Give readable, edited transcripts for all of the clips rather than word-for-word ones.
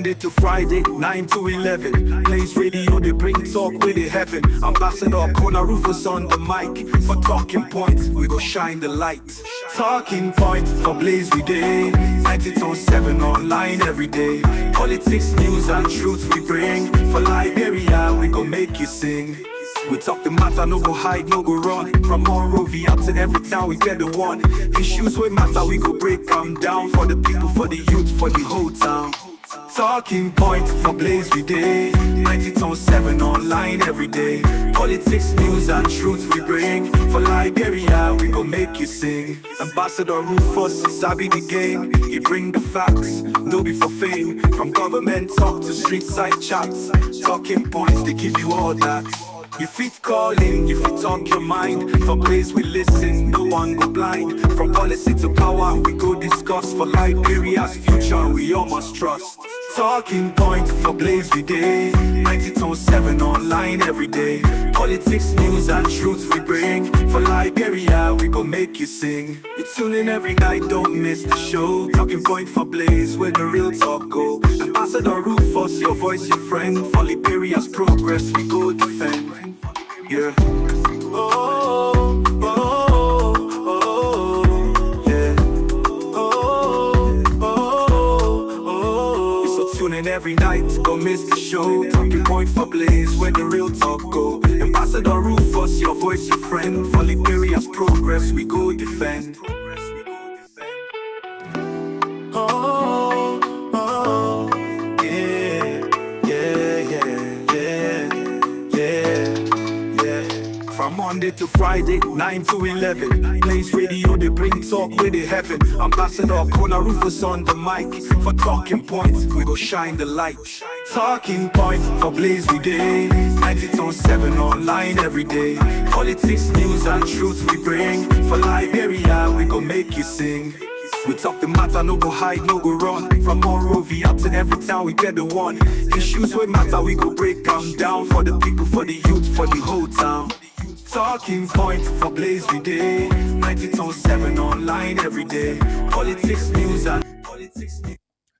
Monday to Friday, 9 to 11. Blaze Radio, they bring talk with the heaven. Ambassador KONAH RUFUS on the mic. For talking points, we go shine the light. Talking point for Blaze we day. 92.7 online every day. Politics, news and truth we bring. For Liberia, we go make you sing. We talk the matter, no go hide, no go run. From Monrovia up to every town, we get the one. Issues we matter, we go break them down. For the people, for the youth, for the whole town. Talking point for Blaze we day. 92.7 online every day. Politics, news and truth we bring. For Liberia, we go make you sing. Ambassador RUFUS, sabi the game. He bring the facts, no be for fame. From government talk to street side chats. Talking points, they give you all that. You fit call in, you fit talk your mind. For Blaze we listen, no one go blind. From policy to power, we go discuss. For Liberia's future, we all must trust. Talking point for Blaze we day. 92.7 online every day. Politics, news and truth we bring. For Liberia, we go make you sing. You tune in every night, don't miss the show. Talking point for Blaze, where the real talk go. Ambassador RUFUS, your voice, your friend. For Liberia's progress, we go defend. Yeah. Oh, oh, oh, yeah. Oh, oh, oh. You so tune in every night, don't miss the show. Talking point for Blaze, where the real talk go. Ambassador RUFUS, your voice, your friend. For Liberia's progress, we go defend. Oh, oh, yeah, yeah, yeah, yeah, yeah. From Monday to Friday, 9 to 11. Blaze Radio, they bring talk with the heaven. Ambassador KONAH RUFUS on the mic. For talking points, we go shine the light. Talking point for Blaze we day. 92.7 online every day. Politics, news and truth we bring. For Liberia, we go make you sing. We talk the matter, no go hide, no go run. From Monrovia up to every town, we get the one. Issues we matter, we go break them down. For the people, for the youth, for the whole town. Talking point for Blaze we day. 92.7 online every day. Politics, news and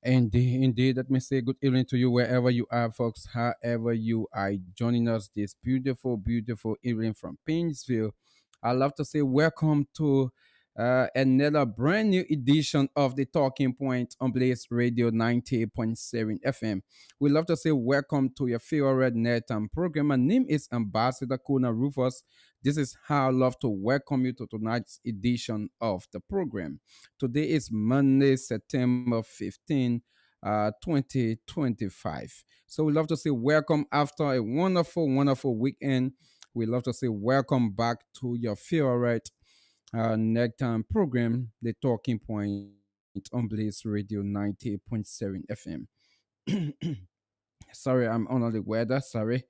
Indeed, indeed. Let me say good evening to you wherever you are, folks. However you are joining us this beautiful, beautiful evening from Painesville. I'd love to say welcome to another brand new edition of the Talking Point on Blaze Radio 98.7 FM. We'd love to say welcome to your favorite nighttime program. My name is Ambassador KONAH RUFUS. This is how I love to welcome you to tonight's edition of the program. Today is Monday, September 15, 2025. So we love to say welcome after a wonderful, wonderful weekend. We love to say welcome back to your favorite nighttime program, The Talking Point on Blaze Radio 98.7 FM. Sorry, I'm under the weather. Sorry.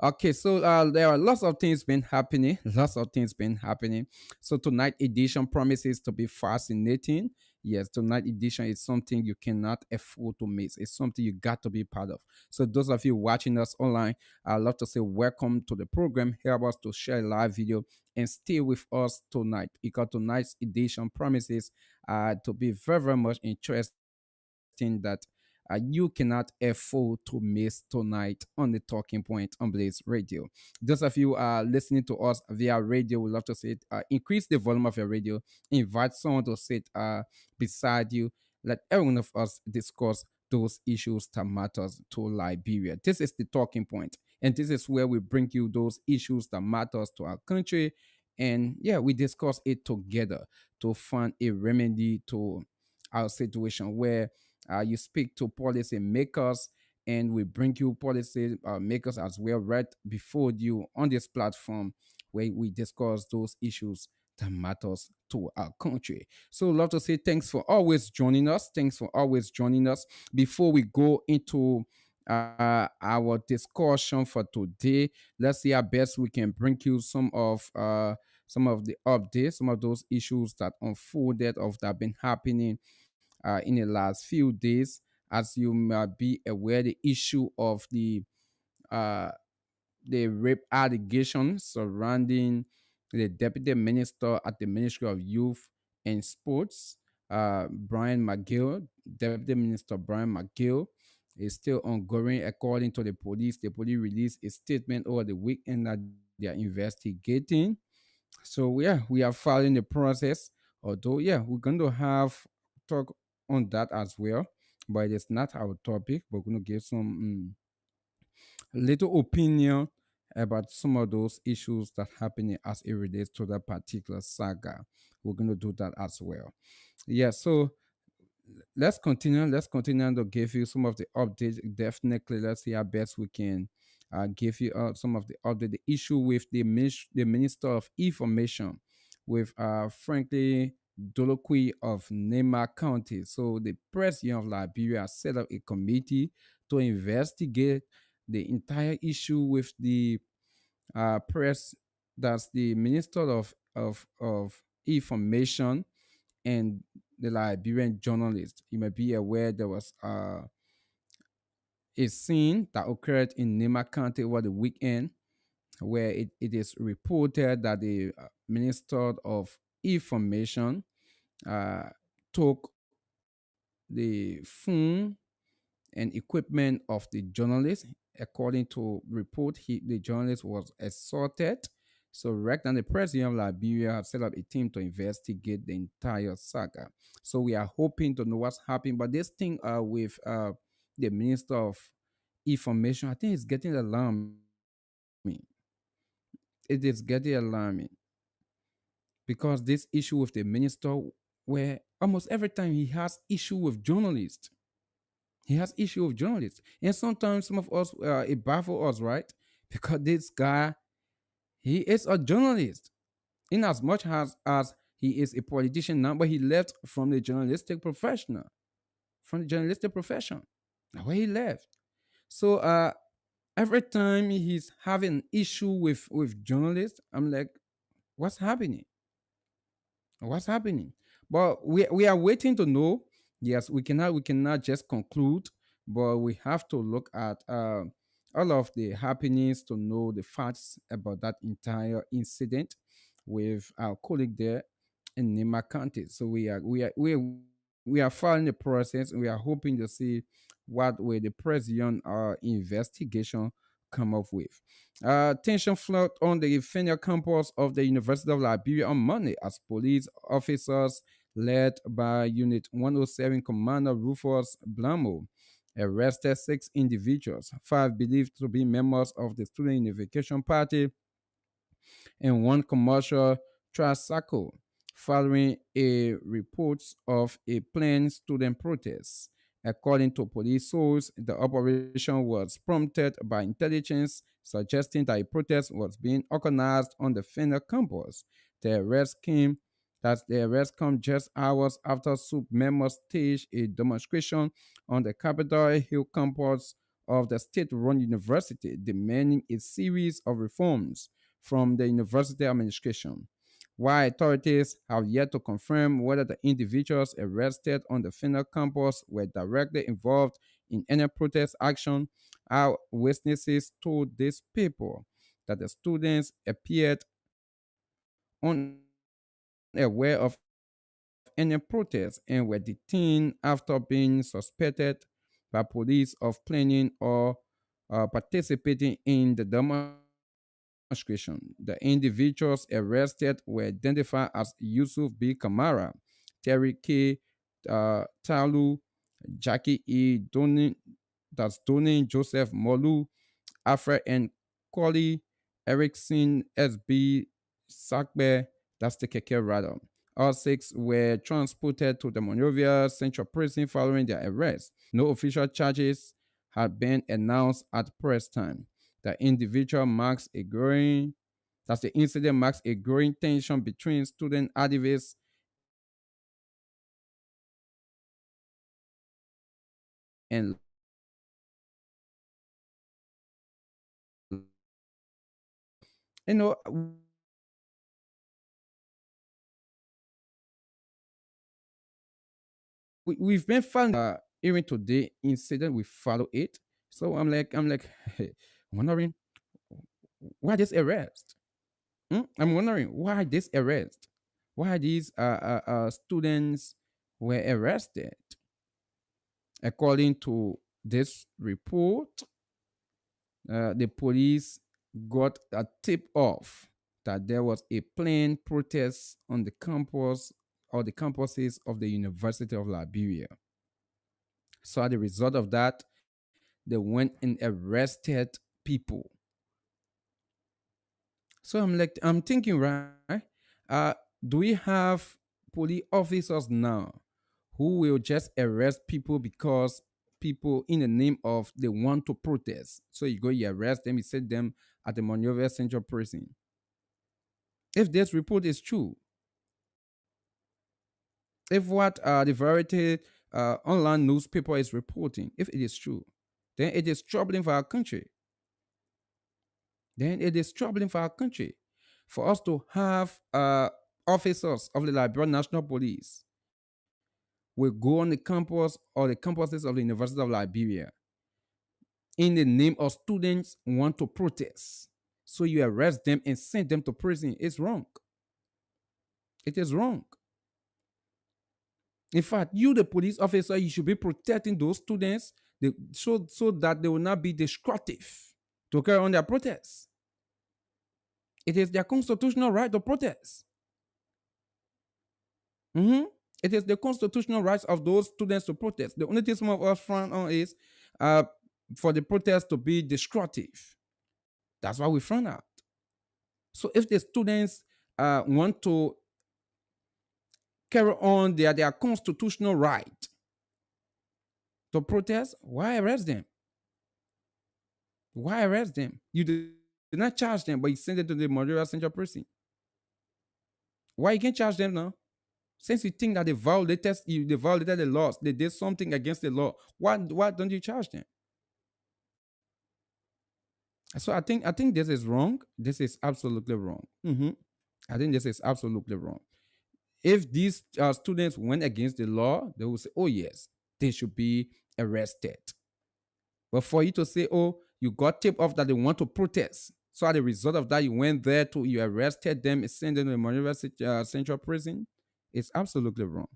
Okay, so there are lots of things been happening. Lots of things been happening. So tonight edition promises to be fascinating. Yes, tonight edition is something you cannot afford to miss. It's something you got to be part of. So those of you watching us online, I'd love to say welcome to the program. Help us to share a live video and stay with us tonight because tonight's edition promises to be very, very much interesting that you cannot afford to miss tonight on the Talking Point on Blaze Radio. Those of you are listening to us via radio, we love to say it, increase the volume of your radio, invite someone to sit beside you, let every one of us discuss those issues that matters to Liberia. This is the Talking Point, and this is where we bring you those issues that matters to our country, and yeah, we discuss it together to find a remedy to our situation where you speak to policy makers and we bring you policy makers as well right before you on this platform where we discuss those issues that matters to our country. So love to say thanks for always joining us. Thanks for always joining us. Before we go into our discussion for today, let's see how best we can bring you some of the updates, some of those issues that unfolded of that have been happening in the last few days. As you might be aware, the issue of uh, the rape allegation surrounding the deputy minister at the Ministry of Youth and Sports, Brian McGill, Deputy Minister Brian McGill, is still ongoing. According to the police released a statement over the weekend that they are investigating. So yeah, we are following the process. Although yeah, we're going to have talk on that as well, but it's not our topic. We're going to give some little opinion about some of those issues that happening as it relates to that particular saga. We're going to do that as well. Yeah, so let's continue. Let's continue to give you some of the updates. Definitely, let's see how best we can give you some of the update. The issue with the Minister of Information, with frankly Dolokwi of Nema County. So the President of Liberia set up a committee to investigate the entire issue with the press. That's the Minister of Information and the Liberian journalist. You may be aware there was a scene that occurred in Nema County over the weekend where it is reported that the Minister of Information uh, took the phone and equipment of the journalist. According to report, the journalist was assaulted. So right now, the president of Liberia has set up a team to investigate the entire saga. So we are hoping to know what's happening. But this thing with the Minister of Information, I think it's getting alarming. It is getting alarming because this issue with the minister, where almost every time he has issue with journalists, he has issue with journalists, and sometimes some of us it baffles us, right? Because this guy, he is a journalist, in as much as he is a politician now, but he left from the journalistic professional, from the journalistic profession. That's where he left. So every time he's having issue with journalists, I'm like, what's happening? What's happening? But we are waiting to know. Yes, we cannot just conclude, but we have to look at all of the happenings to know the facts about that entire incident with our colleague there in Nima County. So we are following the process. We are hoping to see what way the president investigation come up with. Tension flared on the final campus of the University of Liberia on Monday as police officers led by Unit 107 Commander Rufus Blamo arrested 6 individuals, 5 believed to be members of the Student Unification Party and one commercial tricycle following a reports of a planned student protest. According to police sources, the operation was prompted by intelligence suggesting that a protest was being organized on the final campus. The arrest came the arrest come just hours after SUP members staged a demonstration on the Capitol Hill campus of the state-run university, demanding a series of reforms from the university administration. While authorities have yet to confirm whether the individuals arrested on the final campus were directly involved in any protest action, our witnesses told these people that the students appeared unaware of any protest and were detained after being suspected by police of planning or participating in the demonstration. The individuals arrested were identified as Yusuf B. Kamara, Terry K. Talu, Jackie E. Donin, Joseph Molu, Alfred N. Colley, Erickson S.B. Sakbe, that's the Keke Radom. All 6 were transported to the Monrovia Central Prison following their arrest. No official charges had been announced at press time. The individual marks a growing that's the incident marks a growing tension between student activists and law enforcement officials over the issue of arrest and we've been following even today incident. We follow it. So I'm like wondering why this arrest. I'm wondering why this arrest. Why these students were arrested according to this report, the police got a tip off that there was a planned protest on the campus or the campuses of the University of Liberia. So as a result of that, they went and arrested people. So I'm thinking, right? Do we have police officers now who will just arrest people because people in the name of they want to protest? So you go, you arrest them, you set them at the Monrovia Central Prison. If this report is true, if what the Verity online newspaper is reporting, if it is true, then it is troubling for our country. Then it is troubling for our country. For us to have officers of the Liberian National Police will go on the campus or the campuses of the University of Liberia in the name of students want to protest. So you arrest them and send them to prison. It's wrong. It is wrong. In fact, you, the police officer, you should be protecting those students so that they will not be destructive to carry on their protests. It is their constitutional right to protest. Mhm. It is the constitutional rights of those students to protest. The only thing some of us frown on is uh, for the protest to be destructive. That's why we frown out. So if the students want to carry on their constitutional right to protest, why arrest them? Why arrest them? You did not charge them, but you send them to the Monrovia Central Prison. Why you can't charge them now? Since you think that they violated the laws, they did something against the law, why don't you charge them? So I think this is wrong. This is absolutely wrong. I think this is absolutely wrong. If these students went against the law, they will say, "Oh yes, they should be arrested." But for you to say, "Oh, you got tipped off that they want to protest," so as a result of that, you went there to you arrested them and sent them to the Monrovia Central Prison, it's absolutely wrong.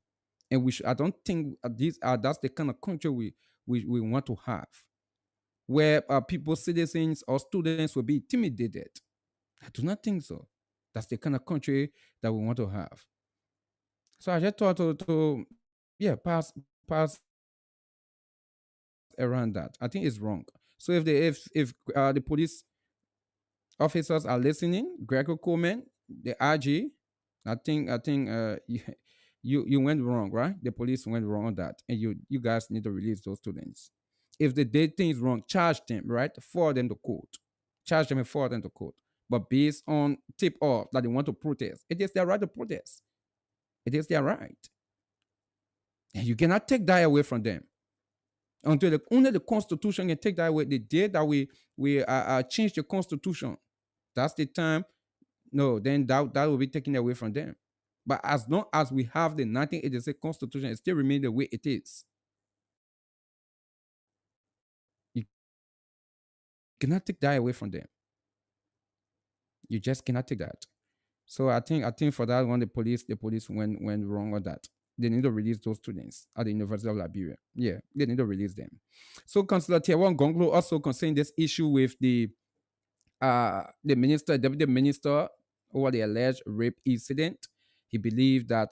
And we should. I don't think these are that's the kind of country we want to have, where people, citizens, or students will be intimidated. I do not think so. That's the kind of country that we want to have. So I just thought to yeah, pass around that. I think it's wrong. So if the police officers are listening, Greco Coleman, the RG, I think you went wrong, right? The police went wrong on that, and you guys need to release those students. If they did things wrong, charge them, right? Forward them to court. Charge them and forward them to court. But based on tip off that they want to protest, it is their right to protest. It is their right. And you cannot take that away from them. Until only the Constitution can take that away. The day that we change the Constitution, that's the time. No, then that will be taken away from them. But as long as we have the 1986 Constitution, it still remains the way it is. You cannot take that away from them. You just cannot take that. So I think for that one, the police went wrong on that. They need to release those students at the University of Liberia. Yeah, they need to release them. So Councillor Tiawan Gonglo also concerned this issue with the minister, deputy minister, over the alleged rape incident. He believed that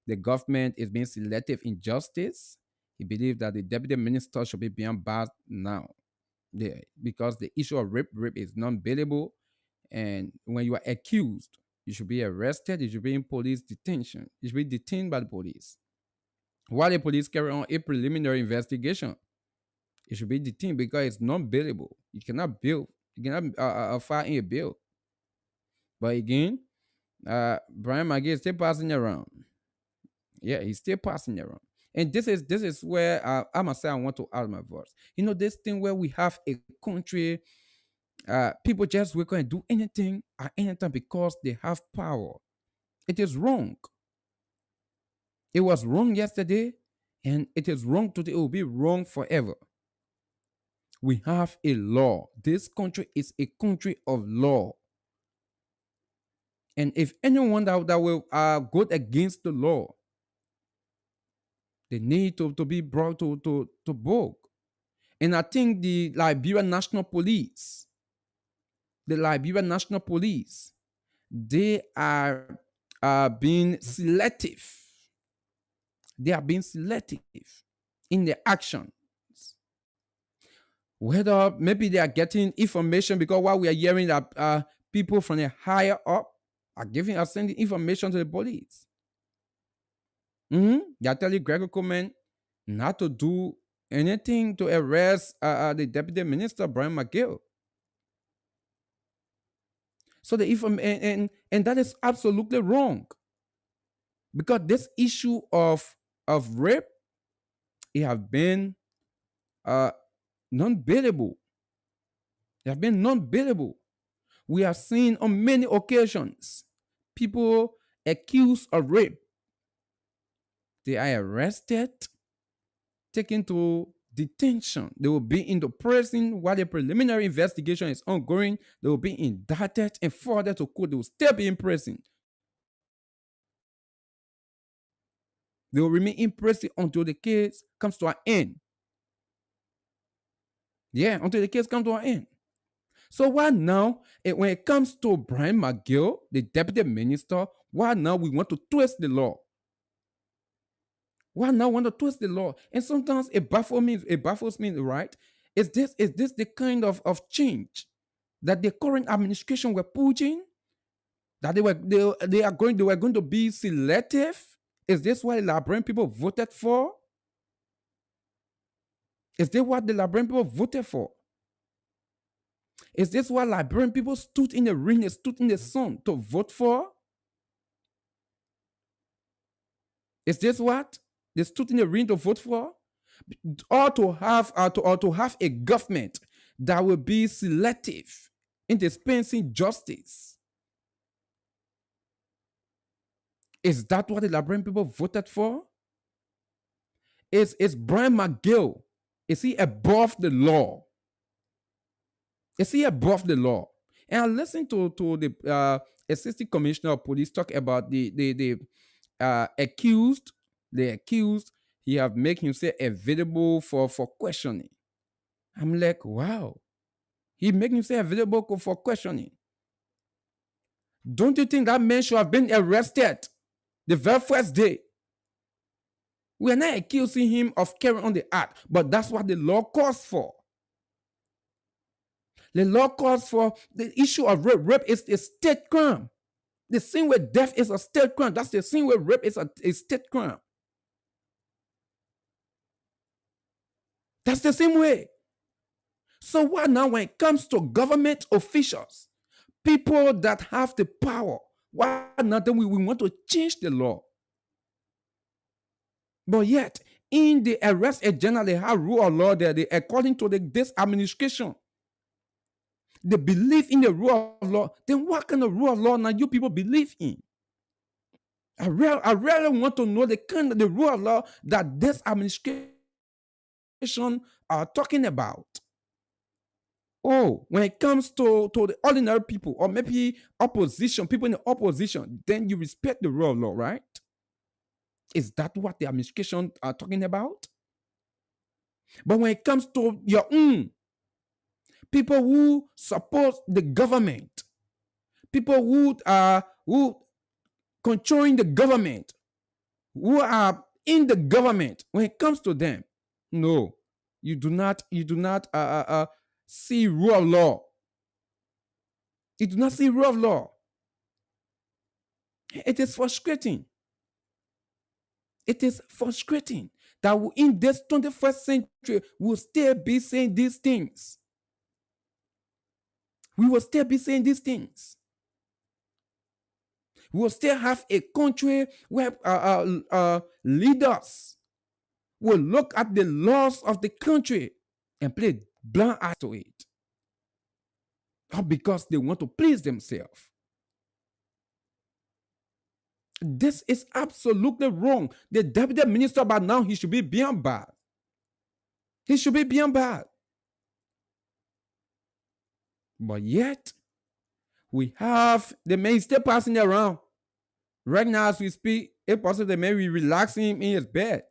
the government is being selective in justice. He believed that the deputy minister should be beyond bars now. Yeah, because the issue of rape is non-bailable, and when you are accused, you should be arrested. You should be in police detention. You should be detained by the police. While the police carry on a preliminary investigation, you should be detained because it's non-bailable. You cannot bail. You cannot file in a bail. But again, Brian McGee is still passing around. Yeah, he's still passing around. And this is where I must say I want to add my voice. You know, this thing where we have a country, people just wake up and do anything at any time because they have power. It is wrong. It was wrong yesterday, and it is wrong today. It will be wrong forever. We have a law. This country is a country of law. And if anyone that will go against the law, they need to be brought to book. And I think the Liberian National Police, they are being selective. They are being selective in their actions. Whether maybe they are getting information, because what we are hearing that people from the higher up are sending information to the police. They are telling Gregor Coleman not to do anything to arrest the deputy minister Brian McGill. So and that is absolutely wrong, because this issue of rape, it have been non-bailable. It have been non-bailable. We have seen on many occasions people accused of rape. They are arrested, taken to detention. They will be in the prison while the preliminary investigation is ongoing. They will be indicted, and further to court, they will still be in prison. They will remain in prison until the case comes to an end. Yeah, until the case comes to an end. So why now, when it comes to Brian McGill, the deputy minister, why now we want to twist the law? Why now want to twist the law? And sometimes it baffles me, right? Is this the kind of change that the current administration were pushing? That they were going to be selective? Is this what the Liberian people voted for? Is this what the Liberian people voted for? Is this what Liberian people stood in the ring, stood in the sun to vote for? Is this what they stood in the ring to vote for? Or to have a government that will be selective in dispensing justice? Is that what the Liberian people voted for? Is Brian McGill, is he above the law? Is he above the law? And I listened to the assistant commissioner of police talk about the accused. The accused, he have made himself available for questioning. I'm like, wow. He make himself available for questioning. Don't you think that man should have been arrested the very first day? We are not accusing him of carrying on the act, but that's what the law calls for. The law calls for the issue of rape. Rape is a state crime. The same way death is a state crime. That's the same way rape is a state crime. That's the same way. So what now when it comes to government officials, people that have the power, why not then we want to change the law? But yet, in the arrest agenda, they have rule of law there. According to this administration, they believe in the rule of law. Then what kind of rule of law now you people believe in? I really want to know the rule of law that this administration are talking about. Oh, when it comes to the ordinary people, or maybe opposition, people in the opposition, then you respect the rule of law, right? Is that what the administration are talking about? But when it comes to your own people who support the government, people who controlling the government, who are in the government, when it comes to them, no, you do not see rule of law. You do not see rule of law. It is frustrating. It is frustrating that in this 21st century, we'll still be saying these things. We will still be saying these things. We will still have a country where leaders will look at the laws of the country and play blind eye to it. Not because they want to please themselves. This is absolutely wrong. The deputy minister by now, he should be beyond bad. He should be beyond bad. But yet, we have the man still passing around. Right now, as we speak, if possible, the man will relax him in his bed.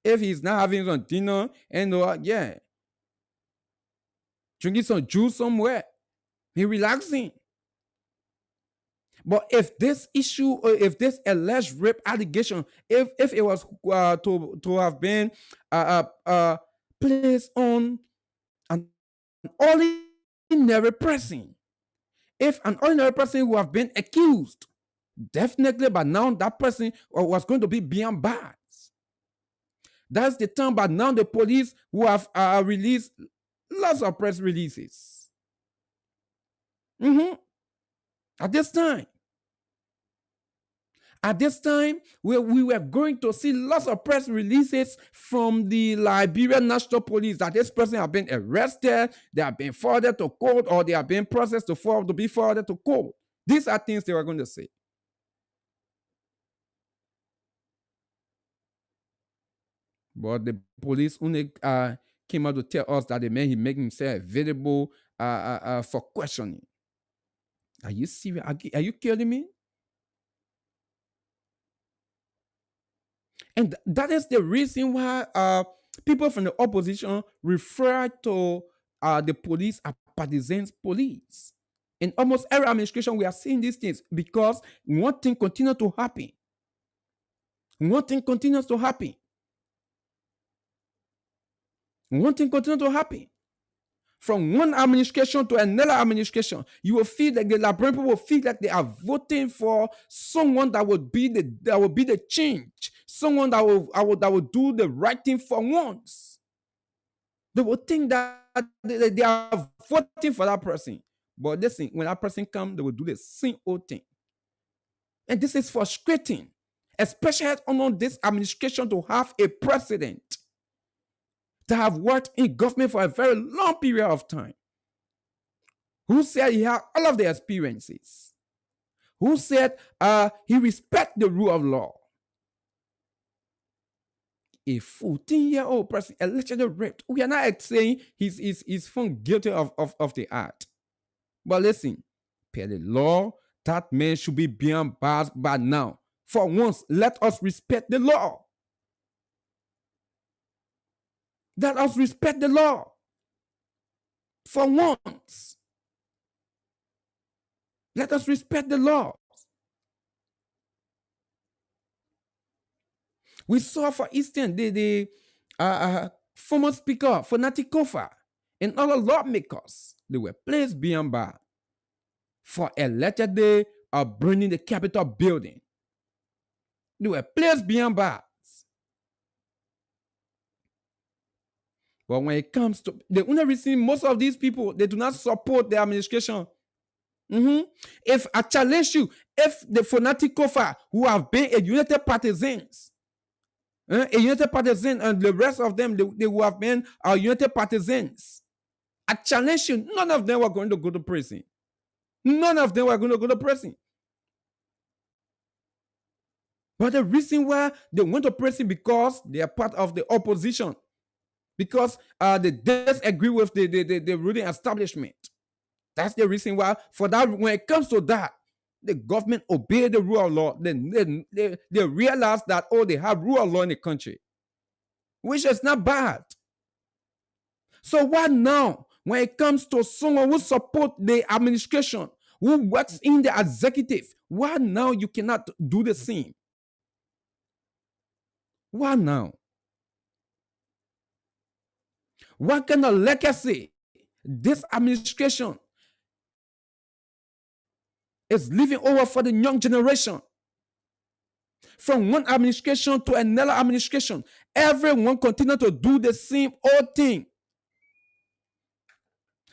If he's not having some dinner, and yeah. drinking some juice somewhere. He relaxing. But if this issue, or if this alleged rape allegation, if it was to have been placed on an ordinary person, if an ordinary person who have been accused, definitely by now that person was going to be beyond bars. That's the time by now the police who have released lots of press releases. At this time, we were going to see lots of press releases from the Liberian National Police that this person have been arrested, they have been forwarded to court, or they have been processed to be forwarded to court. These are things they were going to say. But the police only came out to tell us that the man, he make himself available for questioning. Are you serious? Are you kidding me? And that is the reason why people from the opposition refer to the police as partisans police. In almost every administration, we are seeing these things because one thing continues to happen. One thing continues to happen. One thing continues to happen. From one administration to another administration, you will feel like the Liberian people will feel like they are voting for someone that would be the change, someone that will do the right thing for once. They will think that they are voting for that person. But listen, when that person comes, they will do the same old thing. And this is frustrating, especially on this administration to have a president that have worked in government for a very long period of time, who said he had all of the experiences, who said he respects the rule of law. A 14-year-old person allegedly raped. We are not saying he's found guilty of the act. But listen, per the law, that man should be beyond bars by now. For once, let us respect the law. Let us respect the law. For once. Let us respect the law. We saw, for instance, the former speaker, Fonati Kofa, and other lawmakers, they were placed beyond bar for allegedly burning the Capitol building. They were placed beyond bars. But when it comes to the only reason most of these people, they do not support the administration. If I challenge you, if the Fonati Kofa, who have been a United Partisans, and the rest of them, they would have been United Partisans, I challenge you, none of them were going to go to prison. None of them were going to go to prison. But the reason why they went to prison, because they are part of the opposition, because they disagree with the ruling establishment. That's the reason why. For that, when it comes to that, the government obey the rule of law. Then they realize that, they have rule of law in the country, which is not bad. So what now? When it comes to someone who support the administration, who works in the executive, why now you cannot do the same? Why now? What kind of legacy this administration is leaving over for the young generation? From one administration to another administration, everyone continue to do the same old thing.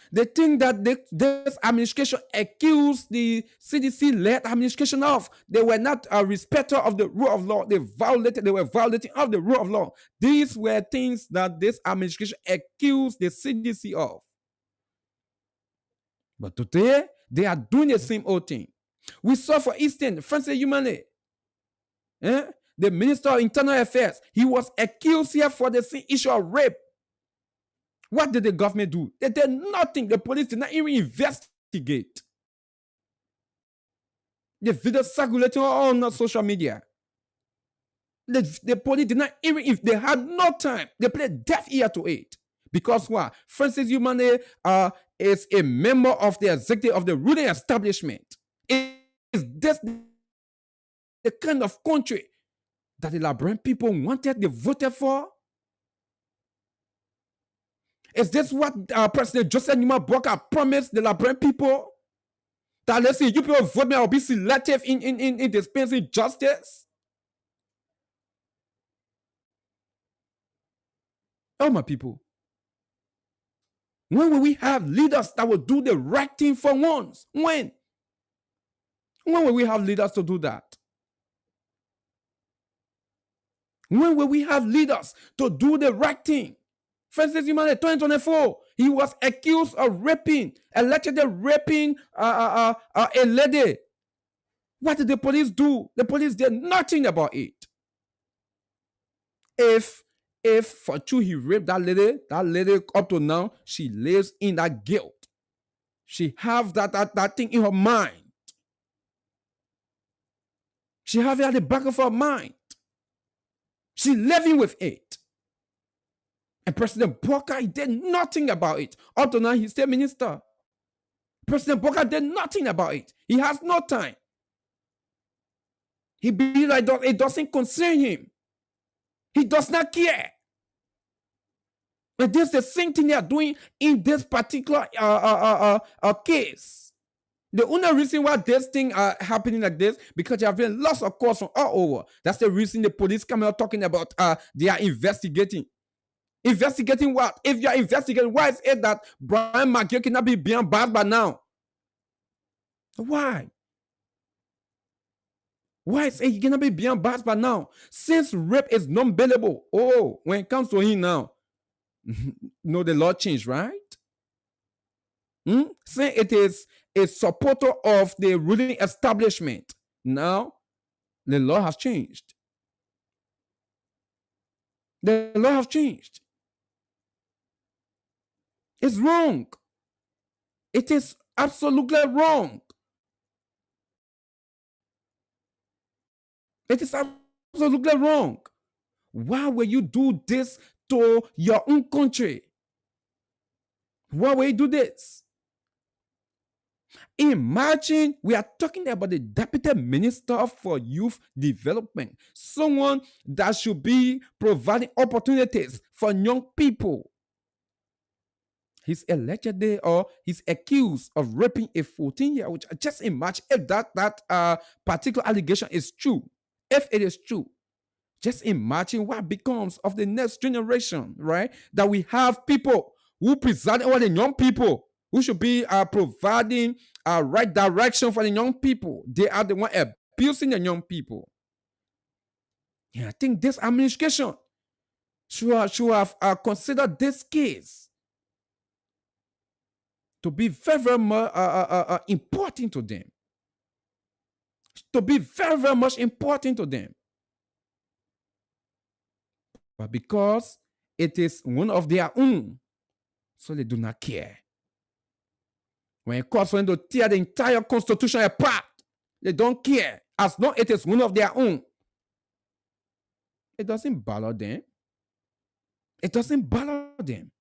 They think that this administration accused the CDC-led administration of. They were not a respecter of the rule of law. They were violating of the rule of law. These were things that this administration accused the CDC of. But today, they are doing the same old thing. We saw, for instance, Francis Yumane, the Minister of Internal Affairs. He was accused here for the same issue of rape. What did the government do? They did nothing. The police did not even investigate. The video circulating on social media. The police did not even, if they had no time, they played deaf ear to it. Because what? Francis Yumane is a member of the executive of the ruling establishment. Is this the kind of country that the Liberian people wanted, they voted for? Is this what President Joseph Numa Boka promised the Liberian people? That listen, you people vote me, I'll be selective in dispensing justice? Oh, my people. When will we have leaders that will do the right thing for once? When? When will we have leaders to do that? When will we have leaders to do the right thing? Francis Imane, 2024, he was accused of raping, allegedly raping a lady. What did the police do? The police did nothing about it. If for true he raped that lady up to now, she lives in that guilt. She have that thing in her mind. She have it at the back of her mind. She living with it. And President Boka, he did nothing about it. Up to now, he's still minister. President Boka did nothing about it. He has no time. He believes like it doesn't concern him. He does not care. And this is the same thing they are doing in this particular case. The only reason why this thing are happening like this, because there have been lots of calls from all over. That's the reason the police come out talking about they are investigating. Investigating what? If you are investigating, why is it that Brian McGill cannot be beyond bars by now? Why? Why is it he cannot be beyond bars by now? Since rape is non-bailable. Oh, when it comes to him now, no, the law changed, right? Say it is a supporter of the ruling establishment. Now, the law has changed. The law has changed. It's wrong. It is absolutely wrong. It is absolutely wrong. Why will you do this to your own country? Why will you do this? Imagine we are talking about the Deputy Minister for Youth Development, someone that should be providing opportunities for young people. He's allegedly or he's accused of raping a 14-year-old. Just imagine if that particular allegation is true. If it is true, just imagine what becomes of the next generation, right? That we have people who preside over the young people, who should be providing right direction for the young people. They are the one abusing the young people. Yeah, I think this administration should have considered this case to be very, very much important to them. To be very, very much important to them. But because it is one of their own, so they do not care. When it calls for them to tear the entire constitution apart, they don't care. As long as it is one of their own, it doesn't bother them. It doesn't bother them.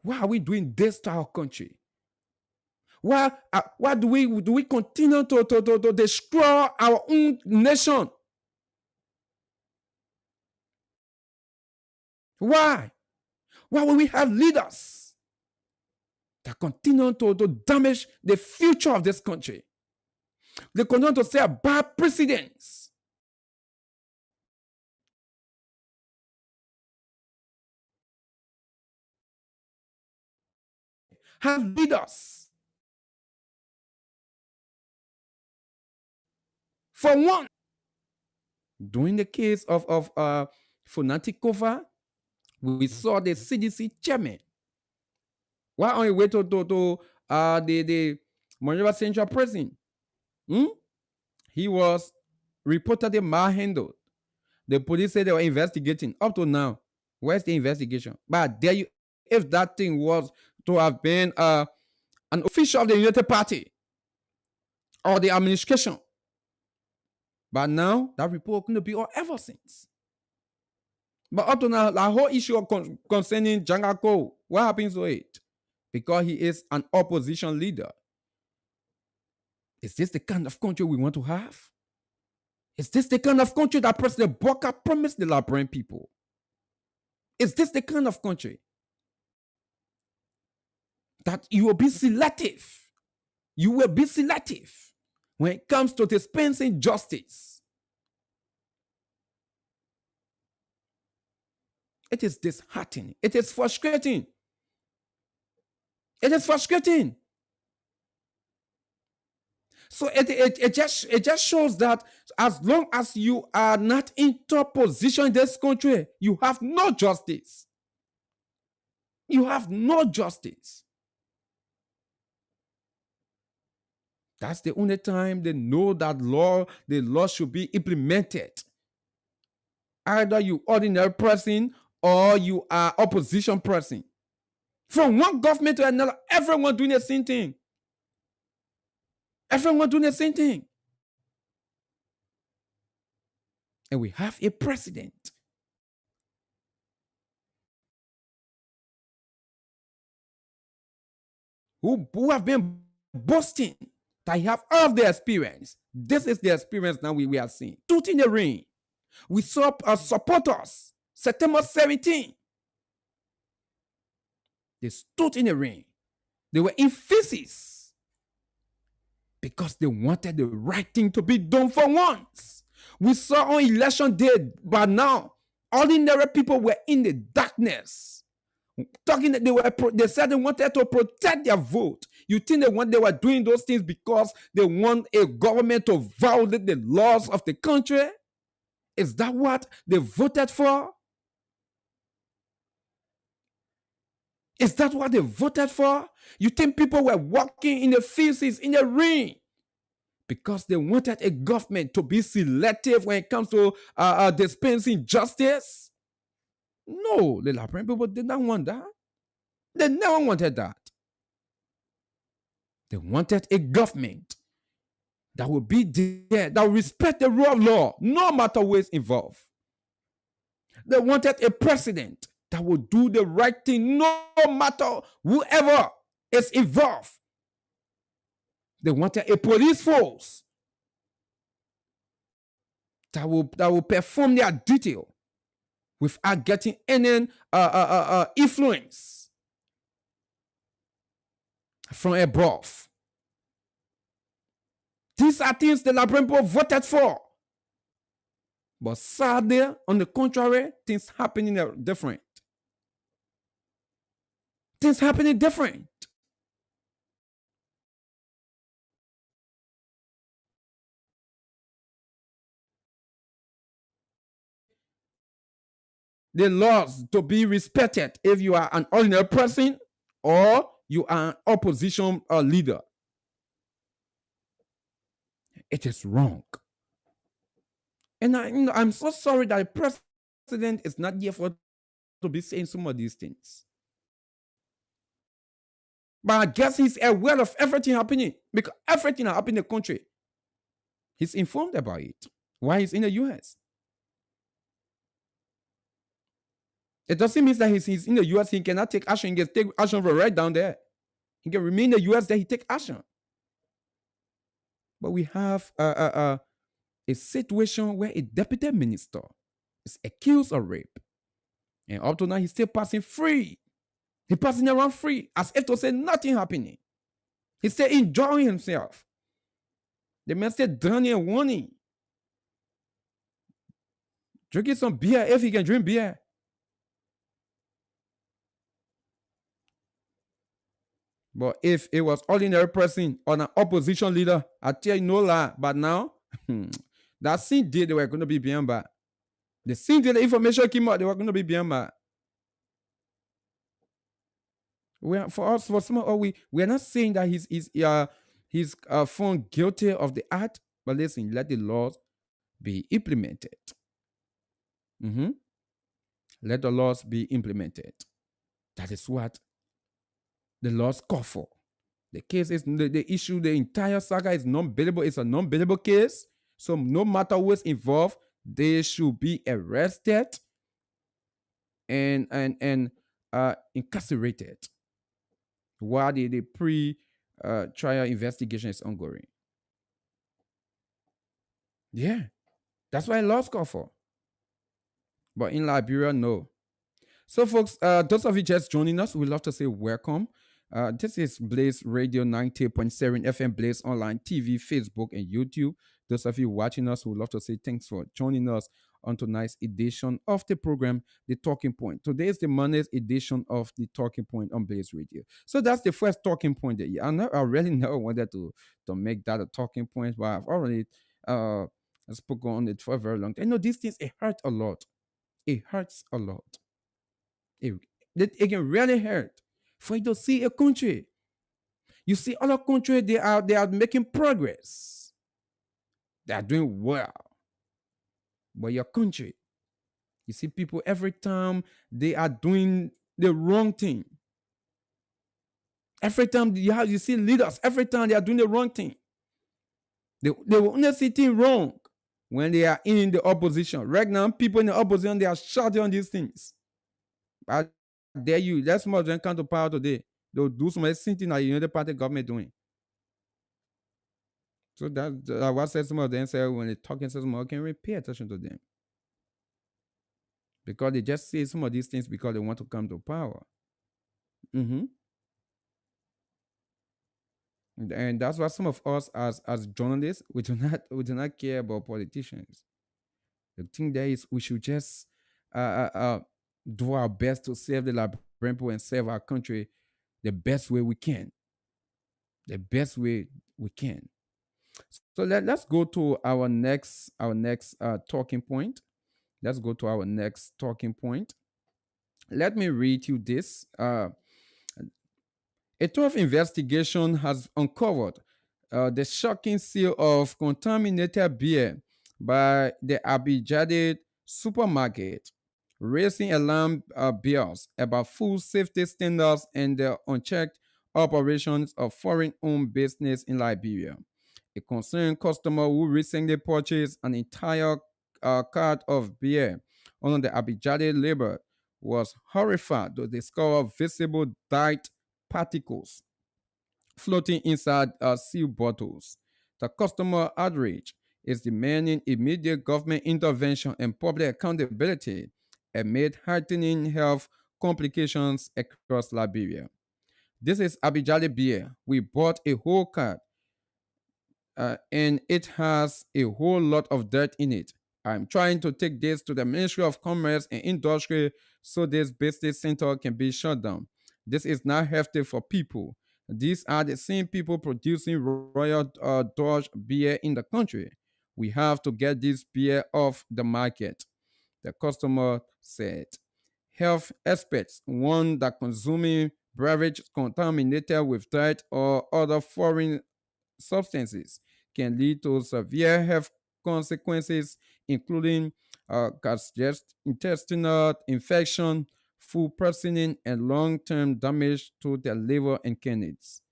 Why are we doing this to our country? Why do we continue to destroy our own nation? Why? Why will we have leaders that continue to damage the future of this country? They continue to set bad precedents. Have leaders. For one, during the case of Funatikova, we saw the CDC chairman. Why on the way to the Monrovia Central Prison? He was reportedly malhandled. The police said they were investigating. Up to now, where's the investigation? But there you, if that thing was to have been an official of the United Party or the administration, but now that report couldn't be on ever since. But up to now, the whole issue concerning Jangako, what happens to it? Because he is an opposition leader. Is this the kind of country we want to have? Is this the kind of country that President Boka promised the Liberian people? Is this the kind of country that you will be selective? You will be selective when it comes to dispensing justice. It is disheartening. It is frustrating. It is frustrating. So it just shows that as long as you are not in top position in this country, you have no justice. You have no justice. That's the only time they know that the law should be implemented. Either you ordinary person or you are opposition person. From one government to another, everyone doing the same thing. Everyone doing the same thing. And we have a president who have been boasting that he have all of the experience. This is the experience now we are seeing. Tooth in the ring. We saw supporters, September 17. They stood in the ring. They were in feces because they wanted the right thing to be done for once. We saw on election day, but now ordinary people were in the darkness. Talking that they said they wanted to protect their vote. You think they were doing those things because they want a government to violate the laws of the country? Is that what they voted for? Is that what they voted for? You think people were walking in the feces, in the ring, because they wanted a government to be selective when it comes to dispensing justice? No, the Liberian people did not want that. They never wanted that. They wanted a government that would be there, that would respect the rule of law, no matter who is involved. They wanted a president that would do the right thing, no matter whoever is involved. They wanted a police force that will perform their duty without getting any influence from above. These are things the Liberian people voted for. But sadly, on the contrary, things happening different. Things happening different. The laws to be respected if you are an ordinary person or you are an opposition leader. It is wrong. And I'm so sorry that the president is not here for to be saying some of these things. But I guess he's aware of everything happening because everything happening in the country. He's informed about it while he's in the US. It doesn't mean that he's in the US, he cannot take action. He can take action from right down there. He can remain in the US, then he take action. But we have a situation where a deputy minister is accused of rape. And up to now, he's still passing free. He's passing around free, as if to say nothing happening. He's still enjoying himself. The man still drowning and warning. Drinking some beer if he can drink beer. But if it was ordinary person or an opposition leader, I tell you no lie. But now, that same day they were going to be behind bar. The same day the information came out, they were going to be behind bar. We are not saying that he's found guilty of the act, but listen, let the laws be implemented. Let the laws be implemented. That is what the laws call for. The case is the issue, the entire saga is non-bailable. It's a non-bailable case. So no matter who is involved, they should be arrested and incarcerated while the pre trial investigation is ongoing. Yeah, that's why laws call for. But in Liberia, no. So, folks, those of you just joining us, we'd love to say welcome. This is Blaze Radio 90.7 FM, Blaze Online TV, Facebook, and YouTube. Those of you watching us, we'd love to say thanks for joining us on tonight's edition of the program, The Talking Point. Today is the Monday's edition of The Talking Point on Blaze Radio. So that's the first talking point that I really never wanted to make that a talking point, but I've already uh, spoken on it for a very long time. These things, it hurts a lot. It hurts a lot. It, it can really hurt for you to see a country. You see other countries, they are making progress. They are doing well. But your country, you see people every time they are doing the wrong thing. Every time you see leaders, every time they are doing the wrong thing. They will only see things wrong when they are in the opposition. Right now, people in the opposition, they are shouting on these things. I dare you, let some of them come to power today. They'll do some of the same thing that the United Party government doing. So that what said some of them say when they talking to some of can we pay attention to them. Because they just say some of these things because they want to come to power. hmm And that's why some of us as journalists, we do not care about politicians. The thing there is we should just do our best to save the Liberian people and save our country the best way we can. The best way we can. So let's go to our next talking point. Let's go to our next talking point. Let me read you this. A tough investigation has uncovered the shocking sale of contaminated beer by the Abijade supermarket, raising alarm bells about food safety standards and the unchecked operations of foreign-owned business in Liberia. A concerned customer who recently purchased an entire cart of beer under the Abijade label was horrified to discover visible dyed particles floating inside sealed bottles. The customer outrage is demanding immediate government intervention and public accountability amid heightening health complications across Liberia. This is Abijale beer. We bought a whole cart and it has a whole lot of dirt in it. I'm trying to take this to the Ministry of Commerce and Industry so this business center can be shut down. This is not healthy for people. These are the same people producing Royal Dutch beer in the country. We have to get this beer off the market, the customer said. Health experts warn that consuming beverages contaminated with dirt or other foreign substances can lead to severe health consequences, including gastrointestinal infection, food poisoning, and long-term damage to the liver and kidneys.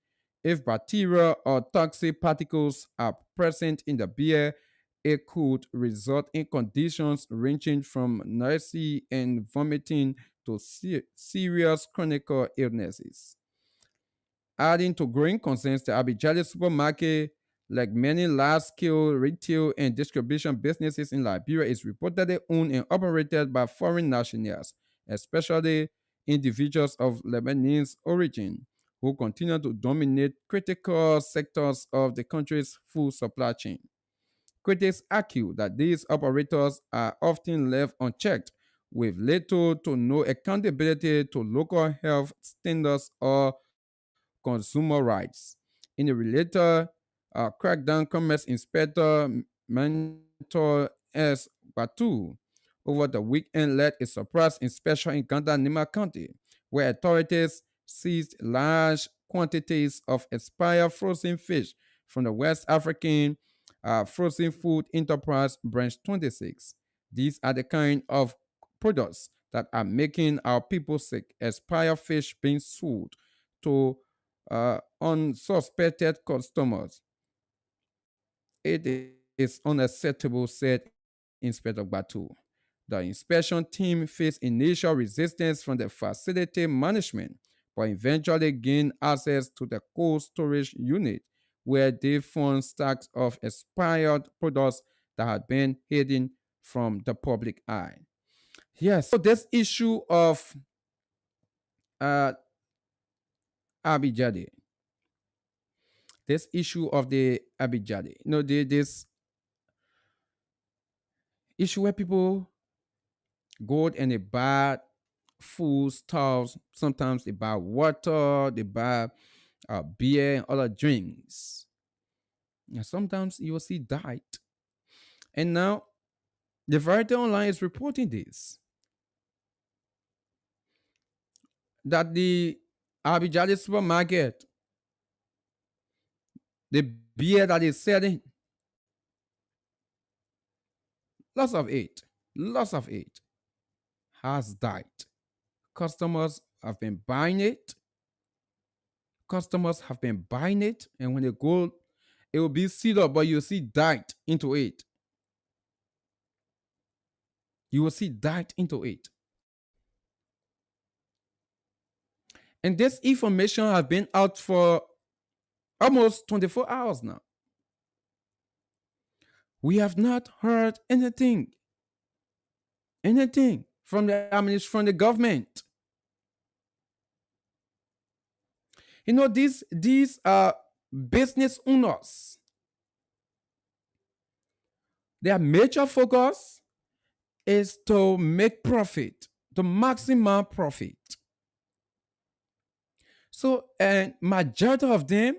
If bacteria or toxic particles are present in the beer, it could result in conditions ranging from nausea and vomiting to serious chronic illnesses. Adding to growing concerns, the Abijale supermarket, like many large-scale retail and distribution businesses in Liberia, is reportedly owned and operated by foreign nationals, especially individuals of Lebanese origin, who continue to dominate critical sectors of the country's food supply chain. Critics argue that these operators are often left unchecked, with little to no accountability to local health standards or consumer rights. In a related crackdown, Commerce Inspector Mentor S. Batu over the weekend led a surprise inspection in Ganda Nima County, where authorities seized large quantities of expired frozen fish from the West African Frozen Food Enterprise Branch 26. These are the kind of products that are making our people sick. Expired fish being sold to unsuspected customers. It is unacceptable, said Inspector Batu. The inspection team faced initial resistance from the facility management, but eventually gained access to the cold storage unit where they found stacks of expired products that had been hidden from the public eye. Yes, so this issue of uh, Abijade, this issue of the Abijade, this issue where people go and they buy food stuff, sometimes they buy water, they buy beer and other drinks. And sometimes you will see diet. And now the Variety Online is reporting this that the Abijade supermarket, the beer that is selling, lots of it has died. Customers have been buying it. Customers have been buying it, and when they go, it will be sealed up, but you'll see died into it. You will see died into it. And this information has been out for almost 24 hours now. We have not heard anything from the government. These business owners, their major focus is to make profit, to maximum profit. So, and majority of them,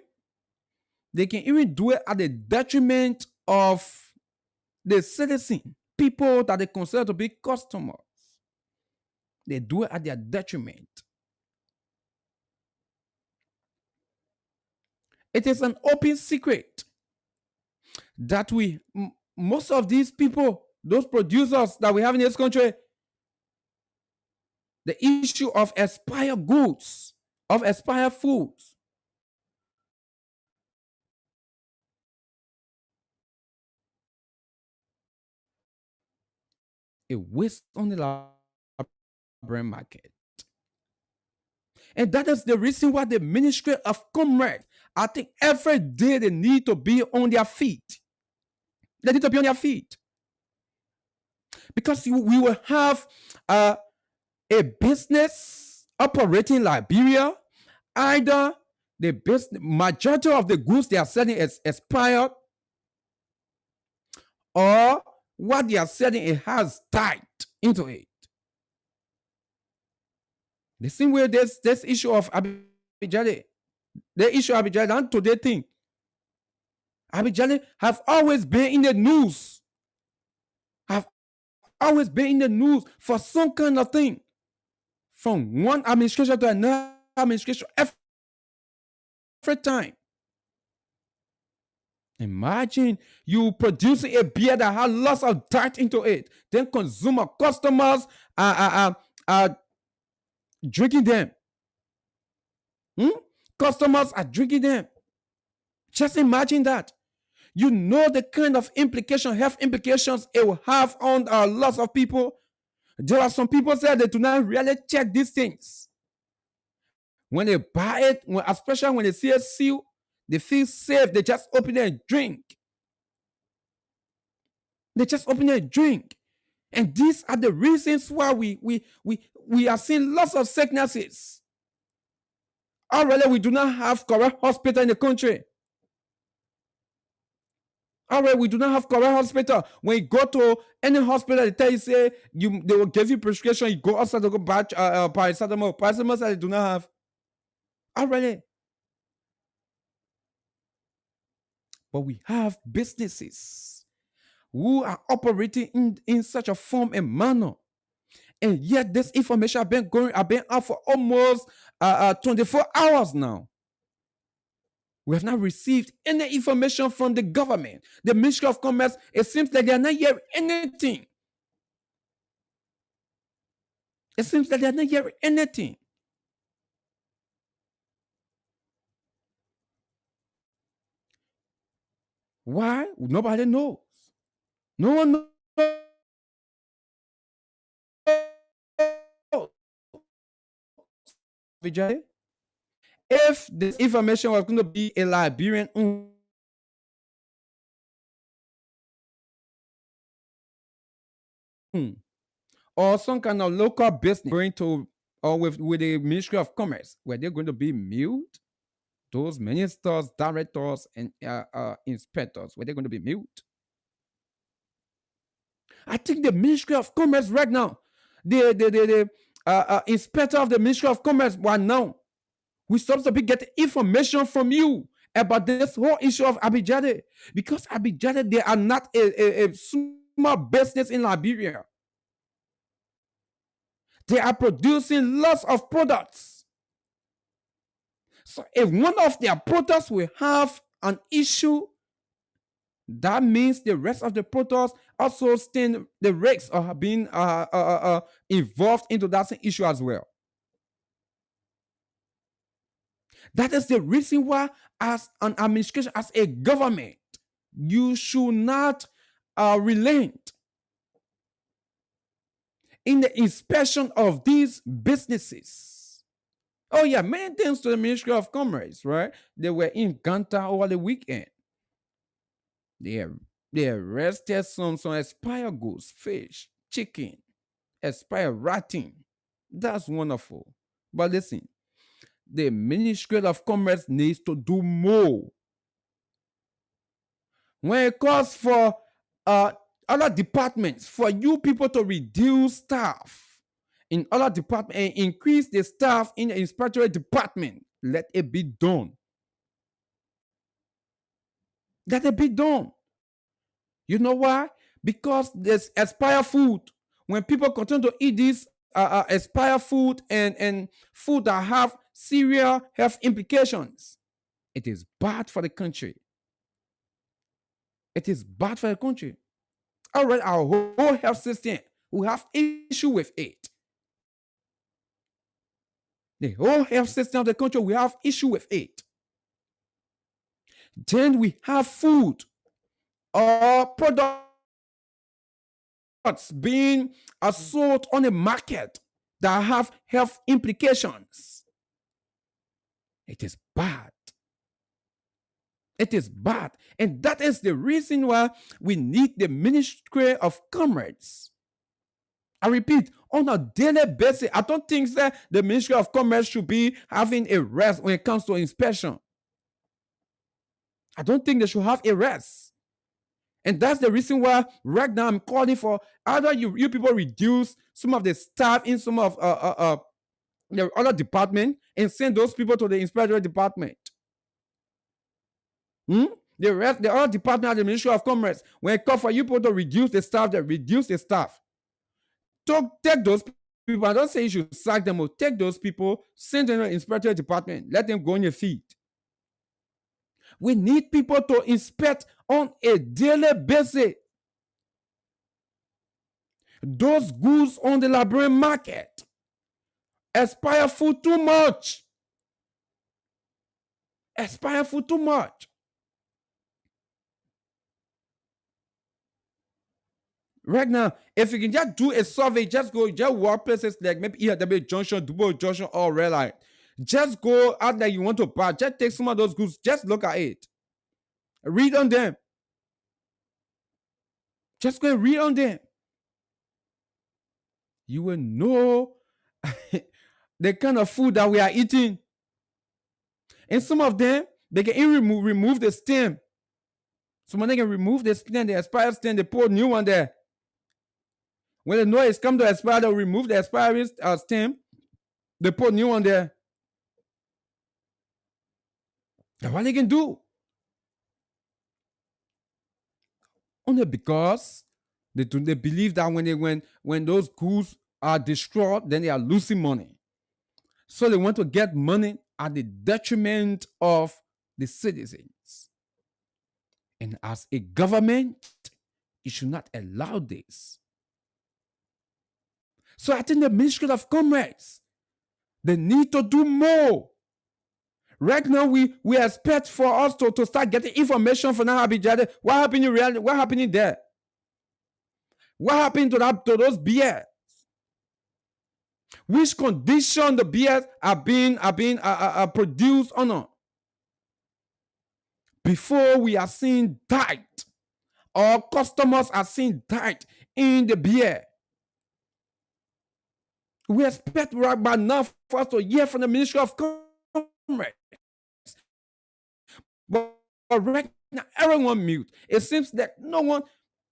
they can even do it at the detriment of the citizen, people that they consider to be customers. They do it at their detriment. It is an open secret that most of these people, those producers that we have in this country, the issue of expired goods, of expired foods, it wastes on the brand market. And that is the reason why the Ministry of Commerce, I think every day they need to be on their feet. They need to be on their feet. Because we will have a business operating in Liberia, either the majority of the goods they are selling is expired, or what they are selling, it has died into it. The same way this issue of Abijade, the issue of Abijade, and today thing, Abijade have always been in the news, have always been in the news for some kind of thing, from one administration to another administration, every time. Imagine you producing a beer that has lots of dirt into it, then consumer customers are drinking them. Customers are drinking them. Just imagine that. You know the kind of health implications it will have on lots of people. There are some people say they do not really check these things. When they buy it, especially when they see a seal, they feel safe. They just open it and drink. They just open it and drink. And these are the reasons why we are seeing lots of sicknesses. Already, we do not have correct hospital in the country. Already, we do not have correct hospital. When you go to any hospital, they tell you, they will give you prescription. You go outside to go buy paracetamol. Paracetamol they do not have. Already. But we have businesses who are operating in such a form and manner. And yet this information have been out for almost 24 hours now. We have not received any information from the government. The Ministry of Commerce, it seems like they are not hearing anything. It seems like they are not hearing anything. Why? Nobody knows. No one knows Abijade. If this information was going to be a Liberian or some kind of local business going to, or with the Ministry of Commerce, were they going to be mute? Those ministers, directors, and inspectors, were they going to be mute? I think the Ministry of Commerce right now, the inspector of the Ministry of Commerce right now, we're supposed to be getting information from you about this whole issue of Abijade, because Abijade, they are not a small business in Liberia. They are producing lots of products. So if one of their products will have an issue, that means the rest of the products also stand the risks of being involved into that same issue as well. That is the reason why, as an administration, as a government, you should not relent in the inspection of these businesses. Oh yeah, many thanks to the Ministry of Commerce, right? They were in Ganta over the weekend. They arrested some expired goods, fish, chicken, expired ratting. That's wonderful. But listen, the Ministry of Commerce needs to do more. When it calls for other departments, for you people to reduce staff in other departments and increase the staff in the inspectorate department, let it be done. Let it be done. You know why? Because there's expired food. When people continue to eat this expired food and food that have serious health implications, it is bad for the country. It is bad for the country. All right, our whole health system, we have issue with it. The whole health system of the country, we have issue with it. Then we have food or products being sold on the market that have health implications. It is bad. It is bad. And that is the reason why we need the Ministry of Commerce. I repeat, on a daily basis, I don't think that the Ministry of Commerce should be having a rest when it comes to inspection. I don't think they should have a rest. And that's the reason why right now I'm calling for either you people reduce some of the staff in some of the other department and send those people to the inspectorate department. The other department of the Ministry of Commerce, when it comes for you people to reduce the staff, they reduce the staff. Take those people, I don't say you should sack them, or take those people, send them to the inspectorate department, let them go on your feet. We need people to inspect on a daily basis those goods on the Liberian market. Expire food too much. Expire food too much. Right now, if you can just do a survey, just walk places like maybe EW Junction, Dubo Junction, or Red Light. Just go out there you want to buy. Just take some of those goods. Just look at it. Read on them. Just go and read on them. You will know the kind of food that we are eating. And some of them, they can even remove the stem. Some of them can remove the stem, the expired stem, they put a new one there. When they know it's come to expire, they'll remove the expired stem. They put new one there. That's what they can do. Only because they believe that when those goods are destroyed, then they are losing money. So they want to get money at the detriment of the citizens. And as a government, you should not allow this. So I think the Ministry of Commerce, they need to do more. Right now, we expect for us to start getting information from Abijade. What happened in reality? What happened there? What happened to those beers? Which condition the beers are being produced or not? Before we are seeing diet, or customers are seeing diet in the beer, we expect right by now for us to hear from the Ministry of Commerce. But right now, everyone mute. It seems that no one,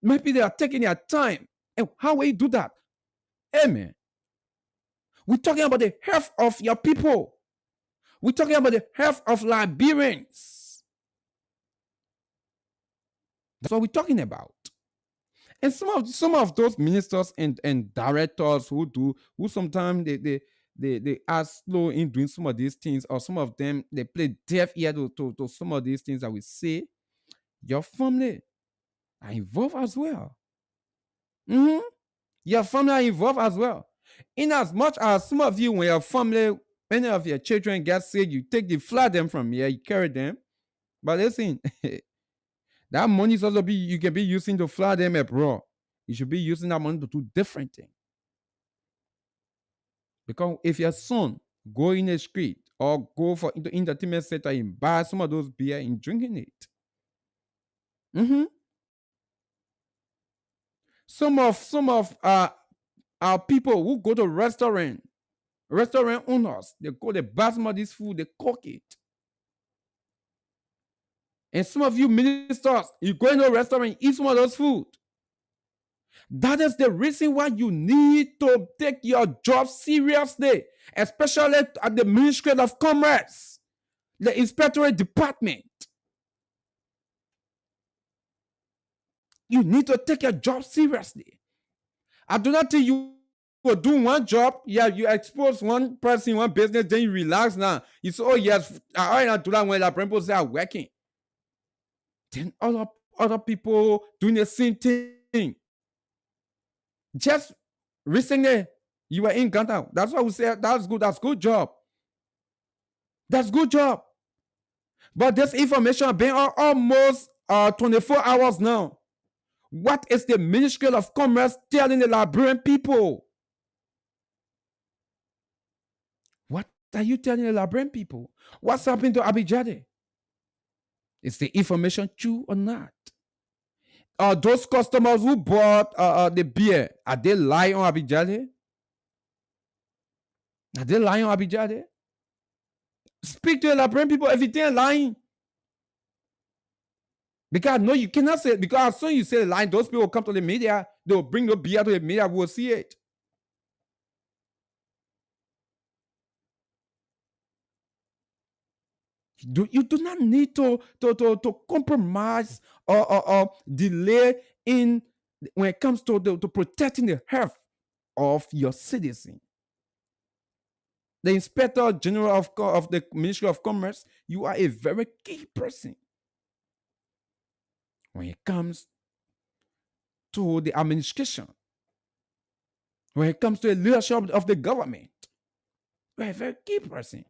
maybe they are taking their time. And how will you do that? Amen. We're talking about the health of your people. We're talking about the health of Liberians. That's what we're talking about. And some of those ministers and directors who sometimes they are slow in doing some of these things, or some of them they play deaf ear to some of these things that we say. Your family are involved as well. Mhm. Your family are involved as well. In as much as some of you, when your family, many of your children get sick, you take the fly them from here, you carry them. But listen, that money is also be you can be using to fly them abroad. You should be using that money to do different things. Because if your son go in the street or go for into entertainment center and buy some of those beer and drinking it. Mhm. Some of our people who go to restaurant owners, they go, they buy some of this food, they cook it. And some of you ministers, you go into a restaurant, eat some of those food. That is the reason why you need to take your job seriously, especially at the Ministry of Commerce, the Inspectorate Department. You need to take your job seriously. I do not think you will do one job. Yeah, you expose one person, one business, then you relax now. You say, oh, yes, I not do that when the people say are working. Then other people doing the same thing. Just recently, you were in Ghana. That's why we say that's good. That's good job. That's good job. But this information has been almost 24 hours now. What is the Ministry of Commerce telling the Liberian people? What are you telling the Liberian people? What's happening to Abijade? Is the information true or not? Are those customers who bought the beer, are they lying on Abijade? Are they lying on Abijade? Speak to the Liberian people if they're lying. Because no, you cannot say, because as soon as you say the line, those people will come to the media, they will bring the beer to the media, we will see it. You do not need to compromise or delay in when it comes to protecting the health of your citizen. The Inspector General of the Ministry of Commerce, you are a very key person when it comes to the administration, when it comes to the leadership of the government. You are a very key person.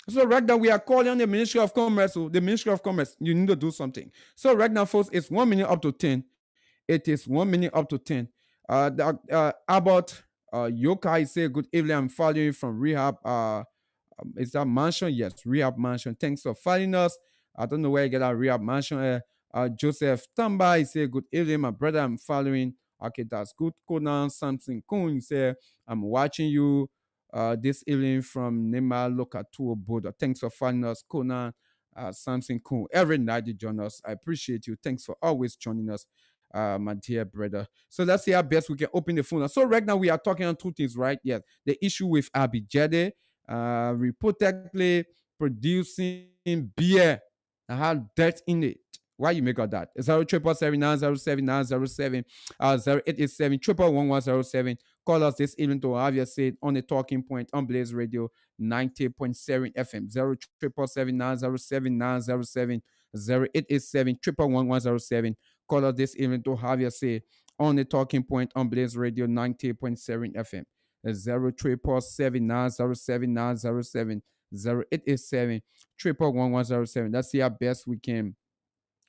So right now we are calling on the Ministry of Commerce. The Ministry of Commerce, you need to do something. So right now, folks, it's 1 minute up to 10. It is 1 minute up to 10. About Yokai say, good evening. I'm following you from Rehab. Is that mansion? Yes, Rehab mansion. Thanks for following us. I don't know where you get that Rehab mansion. Joseph Tamba, he say, good evening, my brother. I'm following. Okay, that's good. KONAH Samson Kun, he say, I'm watching you this evening from Nema Lokatu Boda. Thanks for following us, KONAH Samson Kun. Every night you join us. I appreciate you. Thanks for always joining us, my dear brother. So let's see how best we can open the phone. So right now we are talking on two things, right? Yes, the issue with Abijade, reportedly producing beer that had dirt in it. Why you make of that? 07779079087 0887 11107. Call us this evening to have your say on the talking point on Blaze Radio 90.7 FM 07779079087 0887 11107. Call us this evening to have your say on the talking point on Blaze Radio 90.7 FM 07779079087 0887 11107. That's the best we can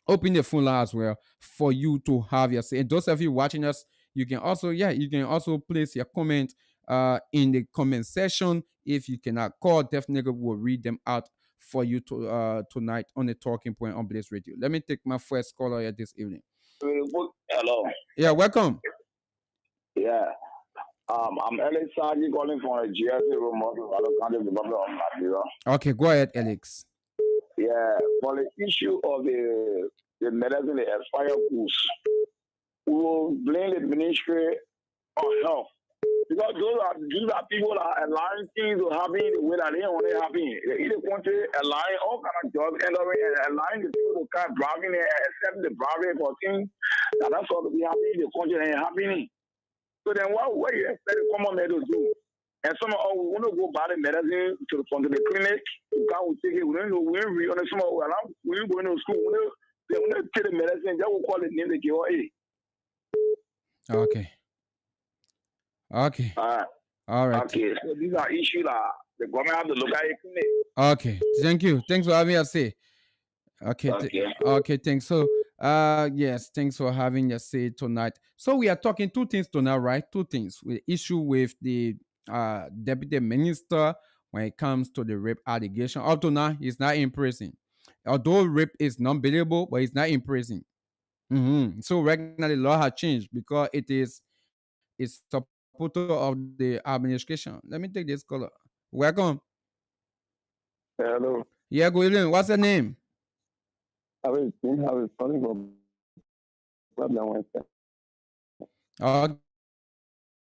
open the phone line as well for you to have your say. And those of you watching us You can also, place your comment in the comment section. If you cannot call, definitely we'll read them out for you to tonight on the talking point on Blaze Radio. Let me take my first caller here this evening. Hello. Yeah, welcome. Yeah. I'm Alex Saji calling from a GSA remote County Development of Nigeria. Okay, go ahead, Alex. Yeah. For the issue of the medicine, the expired goods, we will blame the Ministry of Health. Because those are people that are allowing things to happen the way that they want it happen. In the country, allowing all kind of jobs, and allowing the people to start driving and accept the driving for things that's what to be happening in the country and happening. So then what you expect the common man to do? And some of us we want to go buy the medicine from the clinic, God will take it, we don't know, we don't read on some of us, we don't go into school, they want to take the medicine, they will call it name the KOA. Okay. Okay. All right. Okay, so these are issues that the government have to look at it. Okay. Thank you. Thanks for having us say. Okay. Okay, thanks. So yes, thanks for having us say tonight. So we are talking two things tonight, right? Two things. The issue with the deputy minister when it comes to the rape allegation. Up to now, he's not in prison. Although rape is non-believable, but he's not in prison. So right now the law has changed because it's supporter of the administration. Let me take this caller. Welcome. Hello. Yeah, good evening. What's your name? I was calling from Puebla Western.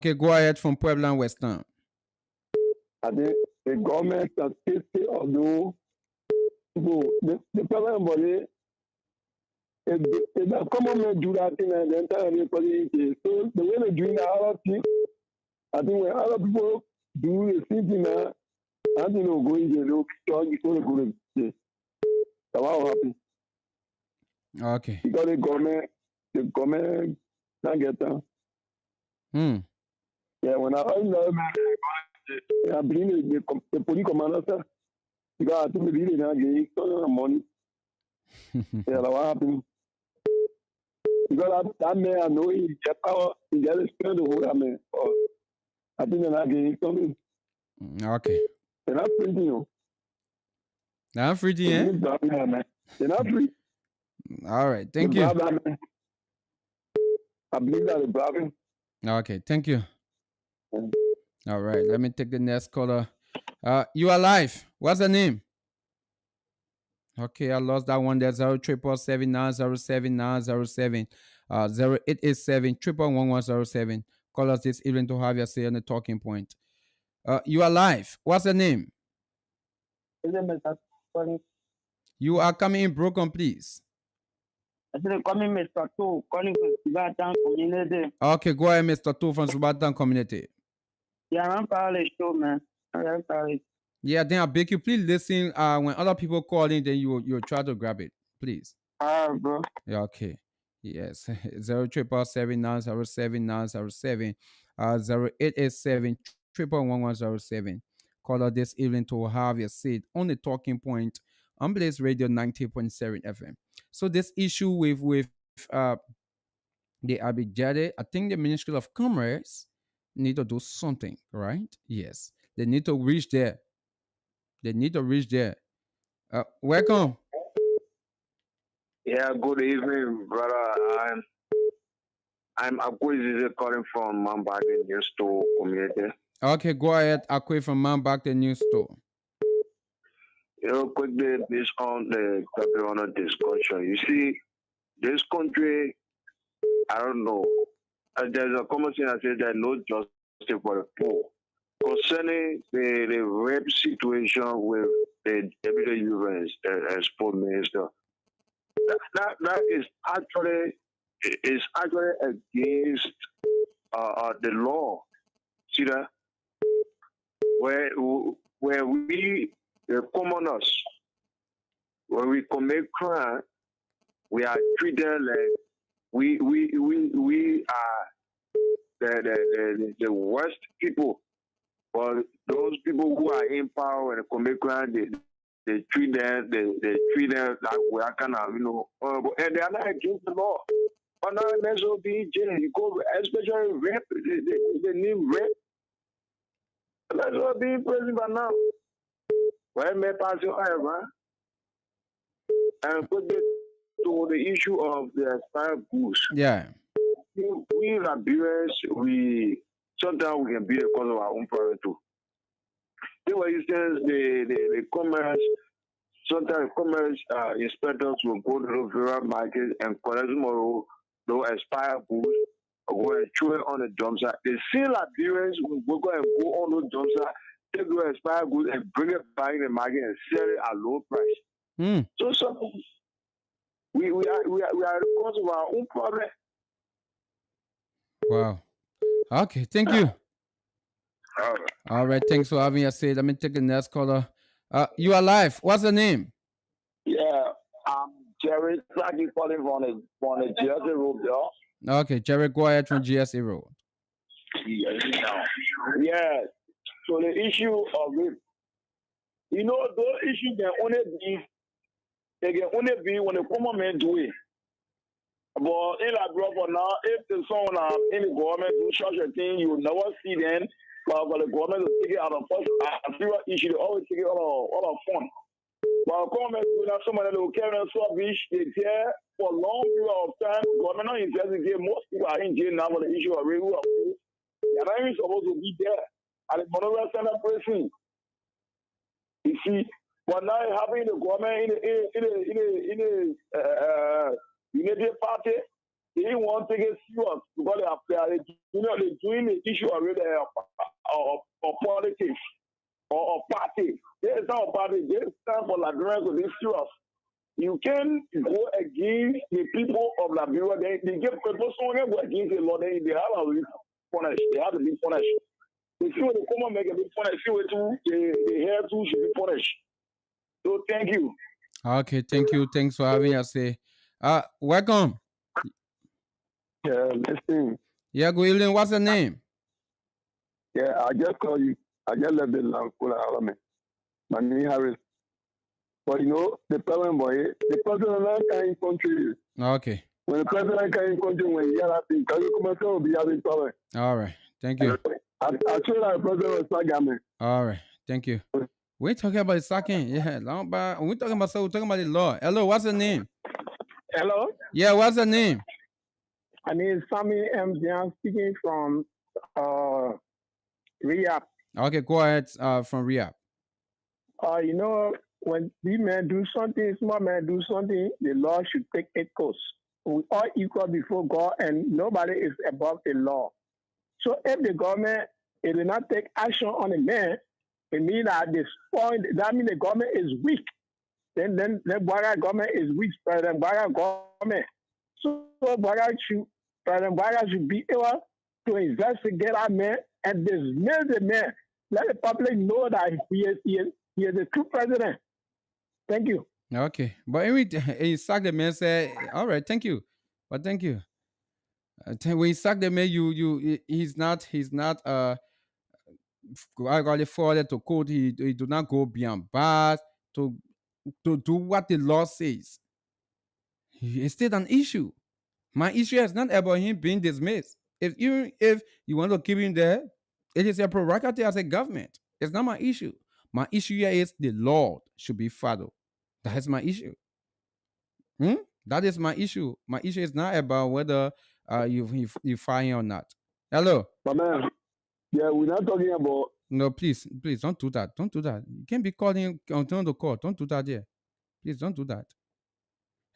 Okay, go ahead from Puebla Western. I think the government has tasted of the problem body. The common man do that thing and the entire everybody. So the way they're doing the other thing, I think when other people do the same thing now, I think they'll go in the look strong before they go to the that's what happen. Okay. Because the government not get down. Yeah, when I bring the police commander, sir, because I think the really not getting some money. Yeah, that's what happened. Because that man, I know he get power, he get the strength to hold that man. I think they're not getting something. Okay. They're not free, you know. They're not free, yeah? They're not free. All right, thank you. I believe that they're blabbing. Okay, thank you. All right, let me take the next caller. You are live. What's the name? Okay, I lost that one. There's 0777907 0887 11107. Call us this evening to have your say on the talking point. You are live. What's the name? You are coming in broken, please. I said, calling Mr. Two, calling from Subatan community. Okay, go ahead, Mr. Two from Subatan community. Yeah, I'm college too, man. I'm college. Yeah, then I beg you, please listen. When other people call in, then you'll try to grab it, please. Bro. Yeah, okay. Yes. 0777907 0887 11107. Call us this evening to have your seat on the talking point on Blaze Radio 90.7 FM. So this issue with the Abidjade, I think the Ministry of Commerce need to do something, right? Yes. They need to reach there. Welcome. Yeah, good evening, brother. I'm Akwizize calling from Mambag News Store community. Okay, go ahead, Akwe from Mambag the News Store. Quickly, based on the topic on the discussion, you see, this country, I don't know. There's a common thing that says there's no justice for the poor. Concerning the rape situation with the deputy UN sport minister, that is actually against the law. See that? Where we the commoners, when we commit crime, we are treated like we are the worst people. But those people who are in power and commit crime, they treat them like we are kind of, and they are not against the law. Another mess will be jail. You go, especially rape, the name rape. That's what being president now. When may pass your eye, and put it to the issue of the expired goods. Yeah. We Liberians, we sometimes we can be a cause of our own problem too. For instance, the commerce, sometimes commerce inspectors will go to the rural market and collect more those expired goods or go and throw it on the dump site. The same Liberians will go and go on those dump site, take those expired goods and bring it back in the market and sell it at low price. Mm. So we are the cause of our own problem. Wow. Okay, thank you. All right, thanks for having us. Let me take the next caller. You are live. What's the name? Yeah, Jerry Saki calling from the Jersey Road there. Okay, Jerry, go ahead from GSA Road. Yeah. So the issue of it, those issues can only be when the common man do it. But in a drop for now, if the someone in the government do such a thing, you will never see them. But the government will take it out of first serious issue, they always take it out of fun. But government will have somebody that will carry on rubbish, they care for a long period of time. Government not investigate. Most people are in jail now for the issue of railroad of food. They're not even supposed to be there at the Monrovia Center prison. You see, but now it's happening in the government in the United Party. They didn't want to take it serious because they're doing the issue already of politics or party. There is not a party. There is time for Liberians to be serious. You can go against the people of Liberia. They get people someone go against the law. They have to be punished. They have to be punished. If you want to come and make a big punished, the hair too should be punished. So thank you. Okay, thank you. Thanks for having us. Welcome. Yeah, listen. Yeah, good evening. What's the name? Yeah, I just call you. I just left the lamp full of me. My name is Harris. But the problem, boy, the president can in country. Okay. When the president can in country, when you have to come will be having problem. All right. Thank you. I told that the president was sagging. All right. Thank you. We're talking about the sacking. Yeah, long back. We're talking about the law. Hello, what's the name? Hello? Yeah, what's the name? My name is Sammy M. I'm speaking from Riyadh. Okay, go ahead from Riyadh. When big men do something, small men do something, the law should take its course. We all equal before God and nobody is above the law. So if the government will not take action on a man, it means that that means the government is weak. Then the government is weak, President government. So President Baga should be able to investigate that man and dismiss the man. Let the public know that he is a true president. Thank you. Okay, but he sacked the man. Said, "All right, thank you, but thank you." When he sacked the man, he's not. I got it forwarded to court. He do not go beyond bars to do what the law says. It's still an issue. My issue is not about him being dismissed. If you want to keep him there, it is a prerogative as a government. It's not my issue. My issue here is the law should be followed. That is my issue. That is my issue. My issue is not about whether you fire him or not. Hello. But man, yeah, we're not talking about. No, please, don't do that. Don't do that. You can't be calling on the call. Don't do that here. Please don't do that.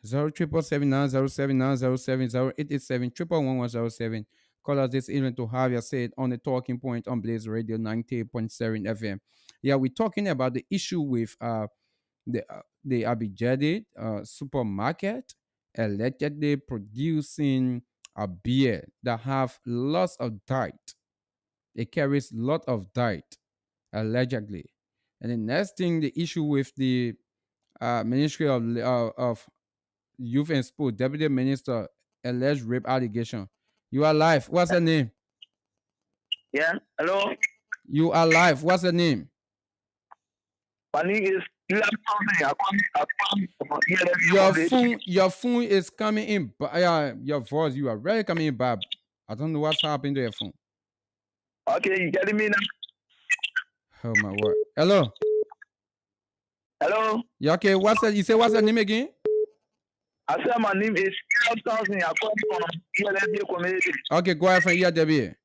0779079070887111107. Call us this evening to have your say on the talking point on Blaze Radio 98.7 FM. Yeah, we're talking about the issue with the Abijadi supermarket allegedly producing a beer that have lots of dirt. It carries lot of dirt, allegedly. And the next thing, the issue with the Ministry of Youth and Sport, Deputy Minister, alleged rape allegation. You are live. What's the name? Yeah. Hello. You are live. What's the name? My name is Your phone is coming in. Your voice, you are really coming in bad. I don't know what's happening to your phone. Okay, you getting me now? Oh my word. Hello. Hello? Yeah, okay. You say what's your name again? I said my name is Thousand. I call from ELSA community. Okay, go ahead from ERW.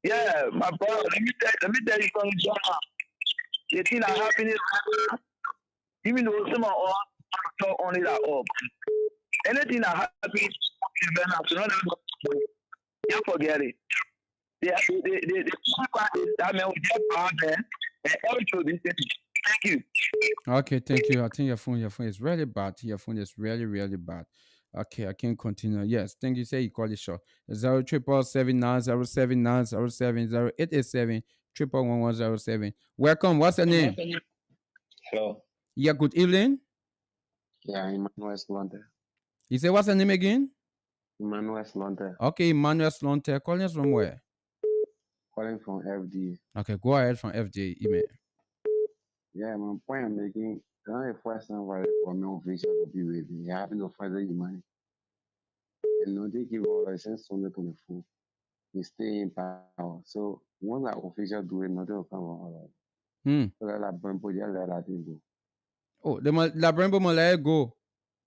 Yeah, my brother, let me tell you something, John. The thing that happened is, even though some are all talk on it at all. Anything that happens in Venezuela, you forget it. That man will get bad, man. And everything. Thank you. Okay, thank you. I think your phone is really bad. Your phone is really, really bad. Okay, I can continue. Yes, thank you. Say you call it short. 0779079070887 Welcome. What's your name? Hello. Yeah, good evening. Yeah, Emmanuel Slaughter. You say what's your name again? Emmanuel Slaughter. Okay, Emmanuel Slonte. Calling us from where? Calling from FD. Okay, go ahead from FJ email. Yeah, my point I'm making, the only first time where for me official to be with me, I haven't no further money. And no, they give all license on the phone. We stay in power. So once that official do it, nothing will come all right. So that bump let that thing go. Oh, la Brembo mo let it go.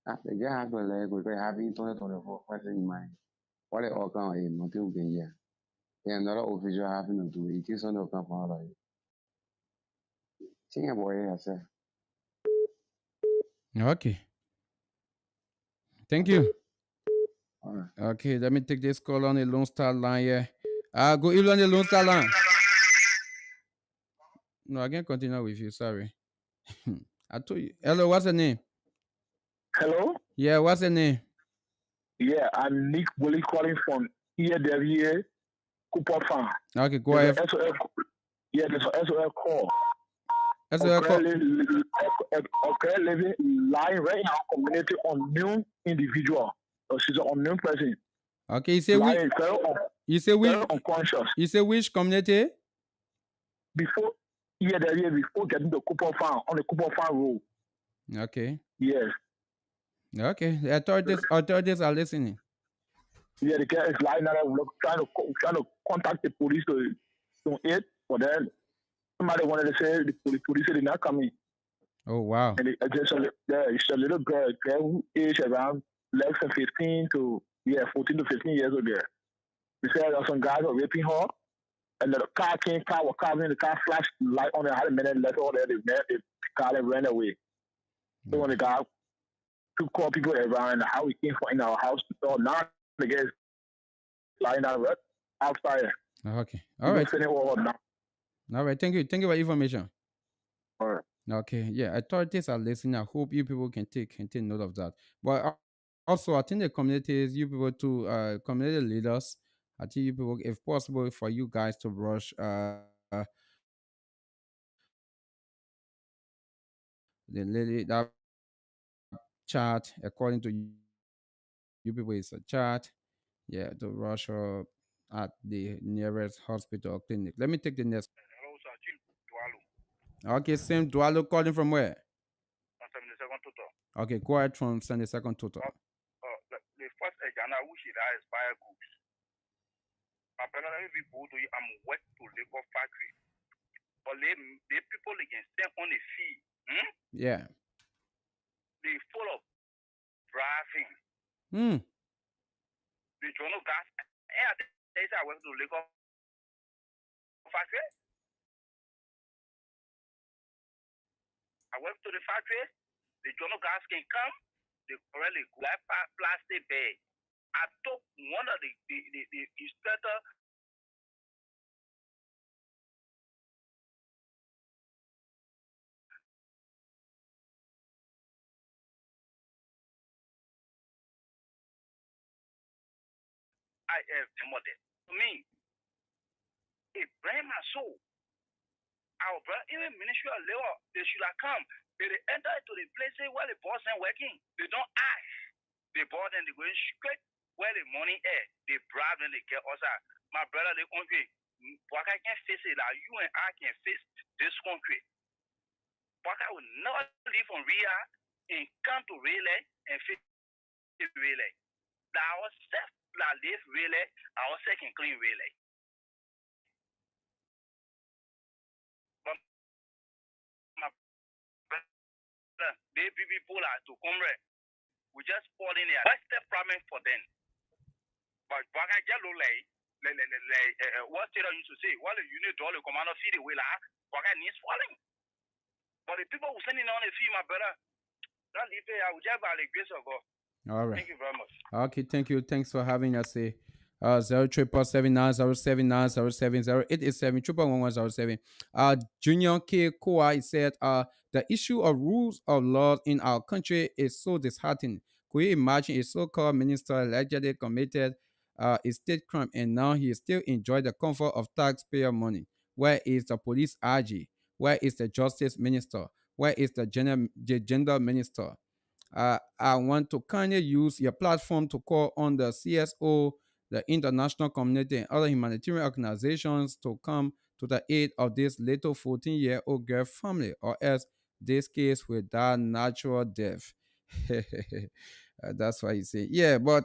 After they have to let go, because having 2024 first in mind. What they all come in, nothing will be here. And another official having to do it. It is on the come all right. Think about it yourself. Okay. Thank you. All right. Okay, let me take this call on the Lone Star line here. Go even on the Lone Star line. No, I can't continue with you. Sorry. I told you. Hello, what's your name? Hello? Yeah, what's your name? Yeah, I'm Nick Willie calling from ELSA Cooper Farm. Okay, go ahead. There's a SOL call. That's what I call. Okay, living lying right now community unknown individual. So she's an unknown person. Okay, you say which? You say which? Unconscious. You say which community? Before before getting the Cooper Farm on the Cooper Farm road. Okay. Yes. Okay. The authorities are listening. Yeah, the guy is lying there trying to contact the police to it, but then somebody wanted to say the police did not come in. Oh wow. And it's a little girl who age around less than 15 to 14 to 15 years old there. They said that some guys were raping her, and the car was coming, the car flashed light on it, had a minute left on there, the car ran away. So when the guy to call people around how we came in our house, so now the guys lying outside. Okay. All right. All right. Thank you. Thank you for information. All right. Okay. Yeah. Authorities are listening. I hope you people can take note of that. But also, I think the communities, you people to community leaders, I think you people, if possible, for you guys to rush the lady that chat according to you people is a chat. Yeah, to rush her at the nearest hospital or clinic. Let me take the next. Okay, same Dualo calling from where? Okay, go ahead from 72nd Total. The first Ghana which is expire goods. Apparently people do I'm wet to liquor factory. But the people again stay on the fee. Yeah. They full of driving. The journal gas and they say I went to liquor factory. I went to the factory, the journal gas can come, they already grab plastic bag. I took one of the inspector. I have model. To me, it brand my soul. Our brother, even Ministry of Labor, they should have come. They enter to the places where the boss ain't working. They don't ask. They board and they go straight where the money is. They bribe and they get us out. My brother, they country. What I can face it, like you and I can face this country. Waka will never leave from Ria and come to Relay and fit Relay. That our self that live Relay, our second clean Relay. But my brother, they people to come right. We just fall in there. What's the problem for them? But Waka Jello what Taylor used to say, well, you need to all the commander feed the way Waka needs falling. But the people who sending on the fee, my brother, don't leave it. I will just by the grace of God. All right. Thank you very much. Okay, thank you. Thanks for having us. 0779079070887 Junior K. Koa said, the issue of rules of law in our country is so disheartening. Could you imagine a so-called minister allegedly committed a state crime and now he still enjoys the comfort of taxpayer money? Where is the police RG? Where is the justice minister? Where is the gender minister? I want to kindly use your platform to call on the CSO, the international community, and other humanitarian organizations to come to the aid of this little 14-year-old girl family, or else this case will die natural death. That's why you say, yeah, but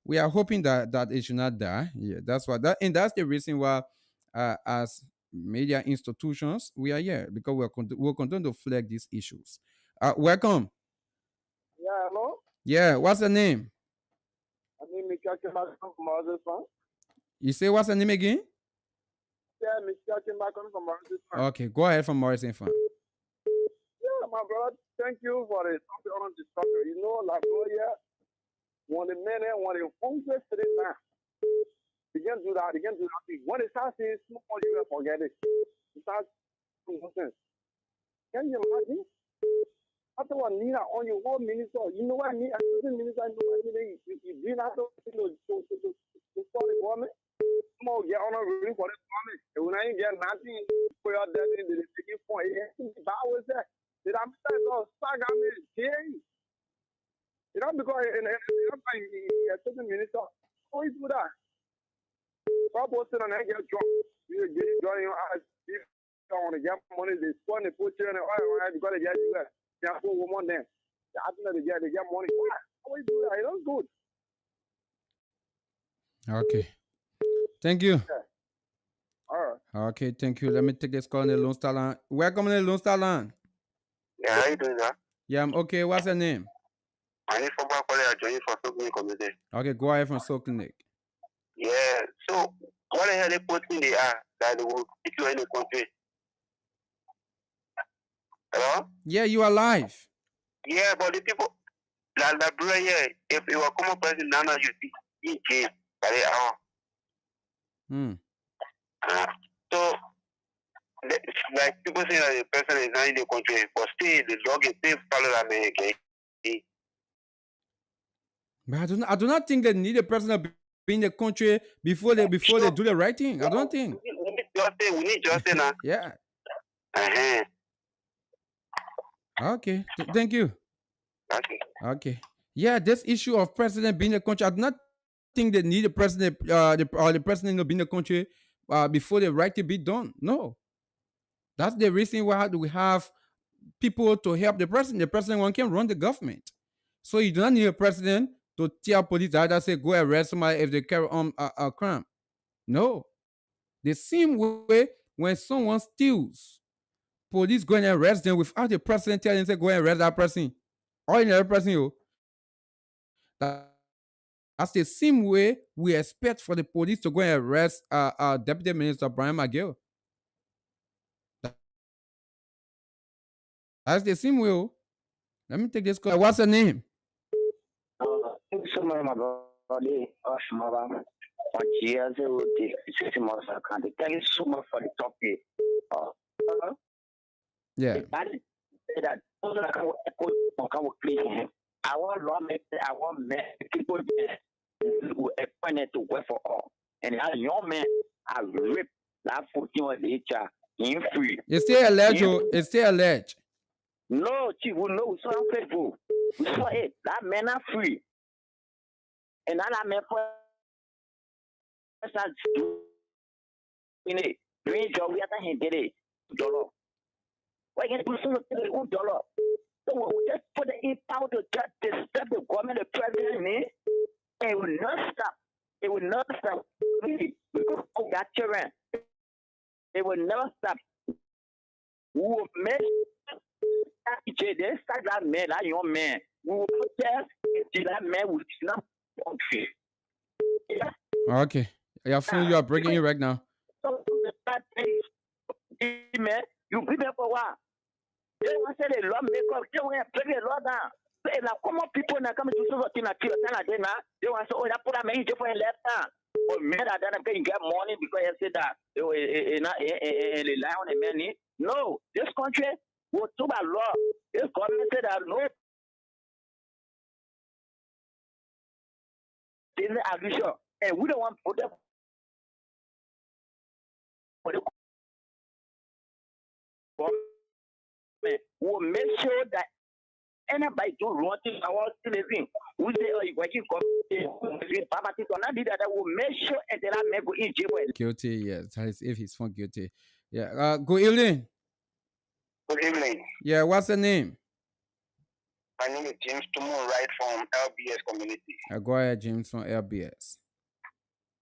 we are hoping that it should not die. Yeah, that's why and that's the reason why, as media institutions, we are here because we'll continue to flag these issues. Welcome. Yeah, hello? Yeah, what's the name? My name is Chachima from Moses Farm. You say what's the name again? Yeah, Mr. Chachima from Moses Farm. Okay, go ahead from Morrison Farm. Yeah, my brother, thank you for the topic on discussion. You know, like, oh, yeah, when the men and when the hungry sitting down, they can't do that. When they start saying small, you will forget it. It starts nonsense. Can you imagine? After one, Nina, on your whole minister, you know what I mean? Assistant minister, you know what I mean? You bring out to for the government. Come on, get on a ruling for the government. And when I ain't get nothing for your death, they're taking point. That was that. Did I say, no, saga me, Jerry? You know, because in assistant minister, how you do that? Stop posting on that, get drunk. You get it drawing your eyes. If you want to get money, they spawn the put you in the oil, right? Because they get you there. They have 4 women there. I think they get money. Why? How you do that? It don't good. Okay. Thank you. Yeah. All right. Okay, thank you. Let me take this call in the Lone Star line. Welcome in the Lone Star line. Yeah, how you doing that? Yeah, I'm okay. What's your name? My name is Football College. I joined for Soaking Community. Okay, go ahead from Soul Clinic. Yeah, so what the hell they put in the air that they will keep you in the country? Hello? Yeah, you are live. Yeah, but the people, like Liberia here, if you are common person, now you see in jail by the hour. So, like people say that the person is not in the country, but still the law is still follow that man, okay? But I do not think they need a person to be in the country before they do the right thing. I don't think. We need justice now. Yeah. Uh-huh. Okay. Thank you. Okay. Okay. Yeah, this issue of president being in the country, I do not think they need a president, the president to be in the country before the right to be done. No. That's the reason why we have people to help the president. The president one can run the government. So you do not need a president to tell police that say go arrest somebody if they carry on a crime. No. The same way when someone steals, police go and arrest them without the president telling them say go and arrest that person. Or another person, you. That's the same way we expect for the police to go and arrest Deputy Minister Brian McGill. That's the same way. Let me take this call. What's her name? Thank you so much, my brother. Thank you so much for the topic. Yeah. I want people who appointed to work for all. And that young man, I ripped that 14 on the HR in free. It's still alleged. It's still alleged. No, Chief, we know. We saw on Facebook. We saw it. That man are free. And that man for in it. Doing job, we have to handle it. Why can't you $1 dollar? So we just put it out to just disturb the government, the president, and it will not stop. It will not stop. We got children. It will never stop. We will make that man, that young man. We will protest until that man will not country. Yeah. Okay. Your phone, you are breaking it right now. So that man, you be there for a while. They want to say the law make up. They want to break the law down. So now common people now come to do something like that. They want to say, oh, that put a man different left hand. Or men that don't get money because they say that they rely on the money. No, this country will do by law. This government said that no. This is agriculture, and we don't want to put them for the government. We'll make sure that anybody do wrong thing our citizen. We say, oh, you working poverty, so now that will make sure and that man go in jail. Guilty, yes. That is if he's found guilty. Yeah. Good evening. Good evening. Yeah, what's the name? My name is James Tumu, right from LBS community. Go ahead, James from LBS.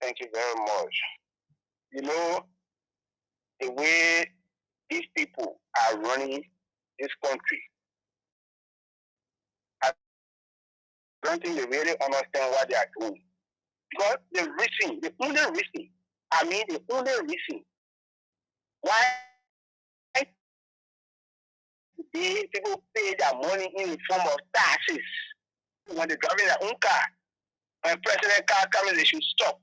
Thank you very much. You know, the way these people are running this country, I don't think they really understand what they are doing. Because the only reason why the people pay their money in the form of taxes when they're driving their own car, when president car coming, they should stop.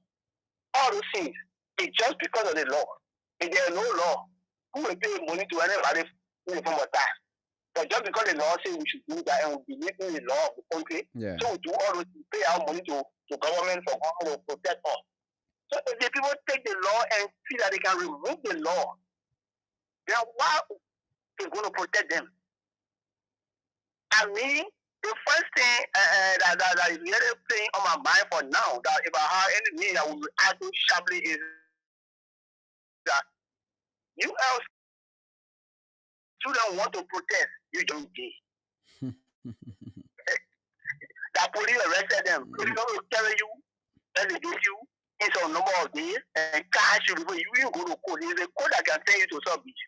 All those things, it's just because of the law. If there is no law, who will pay money to anybody in the form of tax? But just because the law says we should do that and we believe in the law of the country, so we do all those, pay our money to government for government to protect us. So if the people take the law and see that they can remove the law, then why they're going to protect them? I mean, the first thing that is really playing on my mind for now, that if I have anything that will add to sharply is that you else don't want to protest, you don't gay. That police arrested them. Police will tell you, delegate you in some number of days and cash you before you even go to court. There's a code that can send you to South Beach.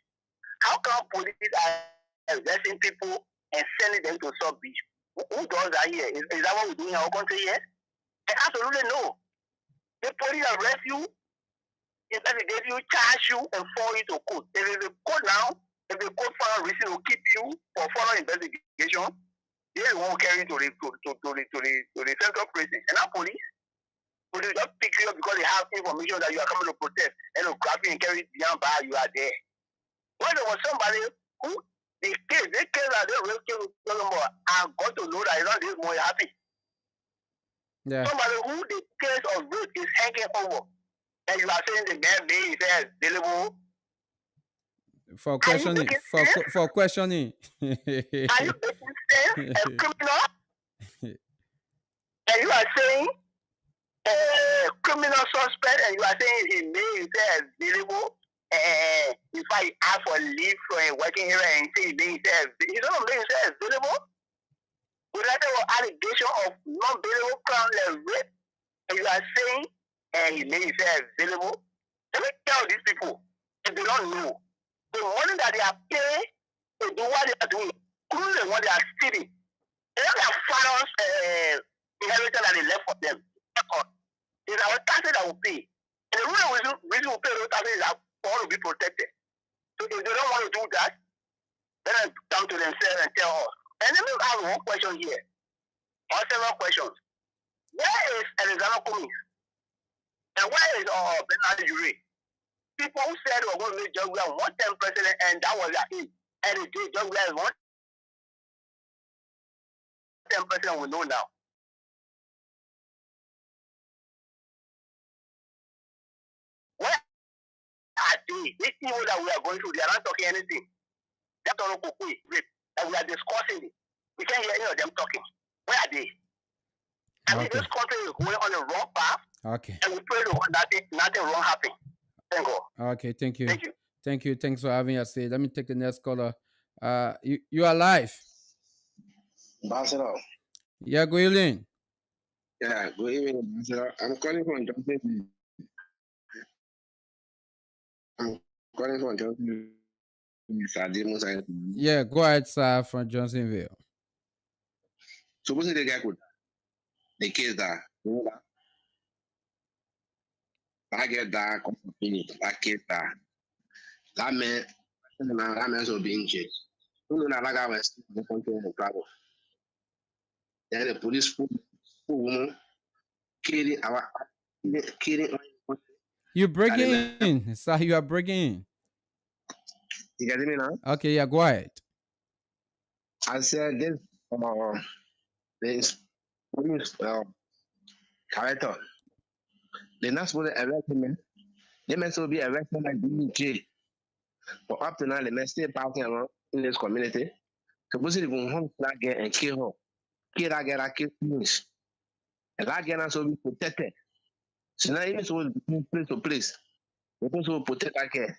How come police are arresting people and sending them to South Beach? Who does that here? Is that what we do in our country here? Absolutely no. The police arrest you, investigate you, charge you, and forward you to court. There is a court now. If the court found a reason to keep you for further investigation, they won't carry you to the central prison. And now police just pick you up because they have information that you are coming to protest and to grab you and carry you behind bar, you are there. When there was somebody who they case that they real case and got to know that it's not this more happy. Yeah. Somebody who the case of rape is hanging over, and you are saying the man may is available. For questioning. For questioning. Are you making sense? A criminal? And you are saying a criminal suspect, and you are saying he may be available. If I ask for leave for a working area and say he may be available, without the allegation of non-billable crime rape, and you are saying he may be available. Let me tell these people, if they don't know, the money that they are paying to do what they are doing, including what they are stealing, they don't have father's inheritance that they left for them. It's our taxes that we pay. And the reason we pay those taxes is that for all to be protected. So if they don't want to do that, then they come to themselves and tell us. And let me ask one question here, or several questions. Where is Alexander Cummings? And where is Bernard Ure? People who said we were going to make John Graham one-term president, and that was their aim. And the day John Graham is one-term president, we know now. Where are they? These people that we are going through, they are not talking anything. That's all rape that we are discussing. We can't hear any of them talking. Where are they? I mean, this country is going on the wrong path. Okay. And we pray to nothing wrong happen. Thank God. Okay, thank you. Thank you. Thank you. Thanks for having us. Let me take the next caller. You are live. Ambassador. Yeah, go evening. Yeah, good evening, Ambassador. I'm calling from Johnson. I'm calling from Johnson. Yeah, go ahead, sir, from Johnsonville. Suppose the guy could the case that I get that company, that case that man so being changed. You know that guy was the country in trouble. Then the police woman killing our killing. You breaking in, sir. You are breaking in. You get me now? Okay, yeah, go ahead. I said this police character. They're not supposed to arrest him. They meant to be arrested like BJ. But up to now, they may still passing around in this community. Supposedly, go home that girl and kill her. Kill that girl, that kill finish. And that girl also be protected. So now, even so, from place to place, they also protect that girl.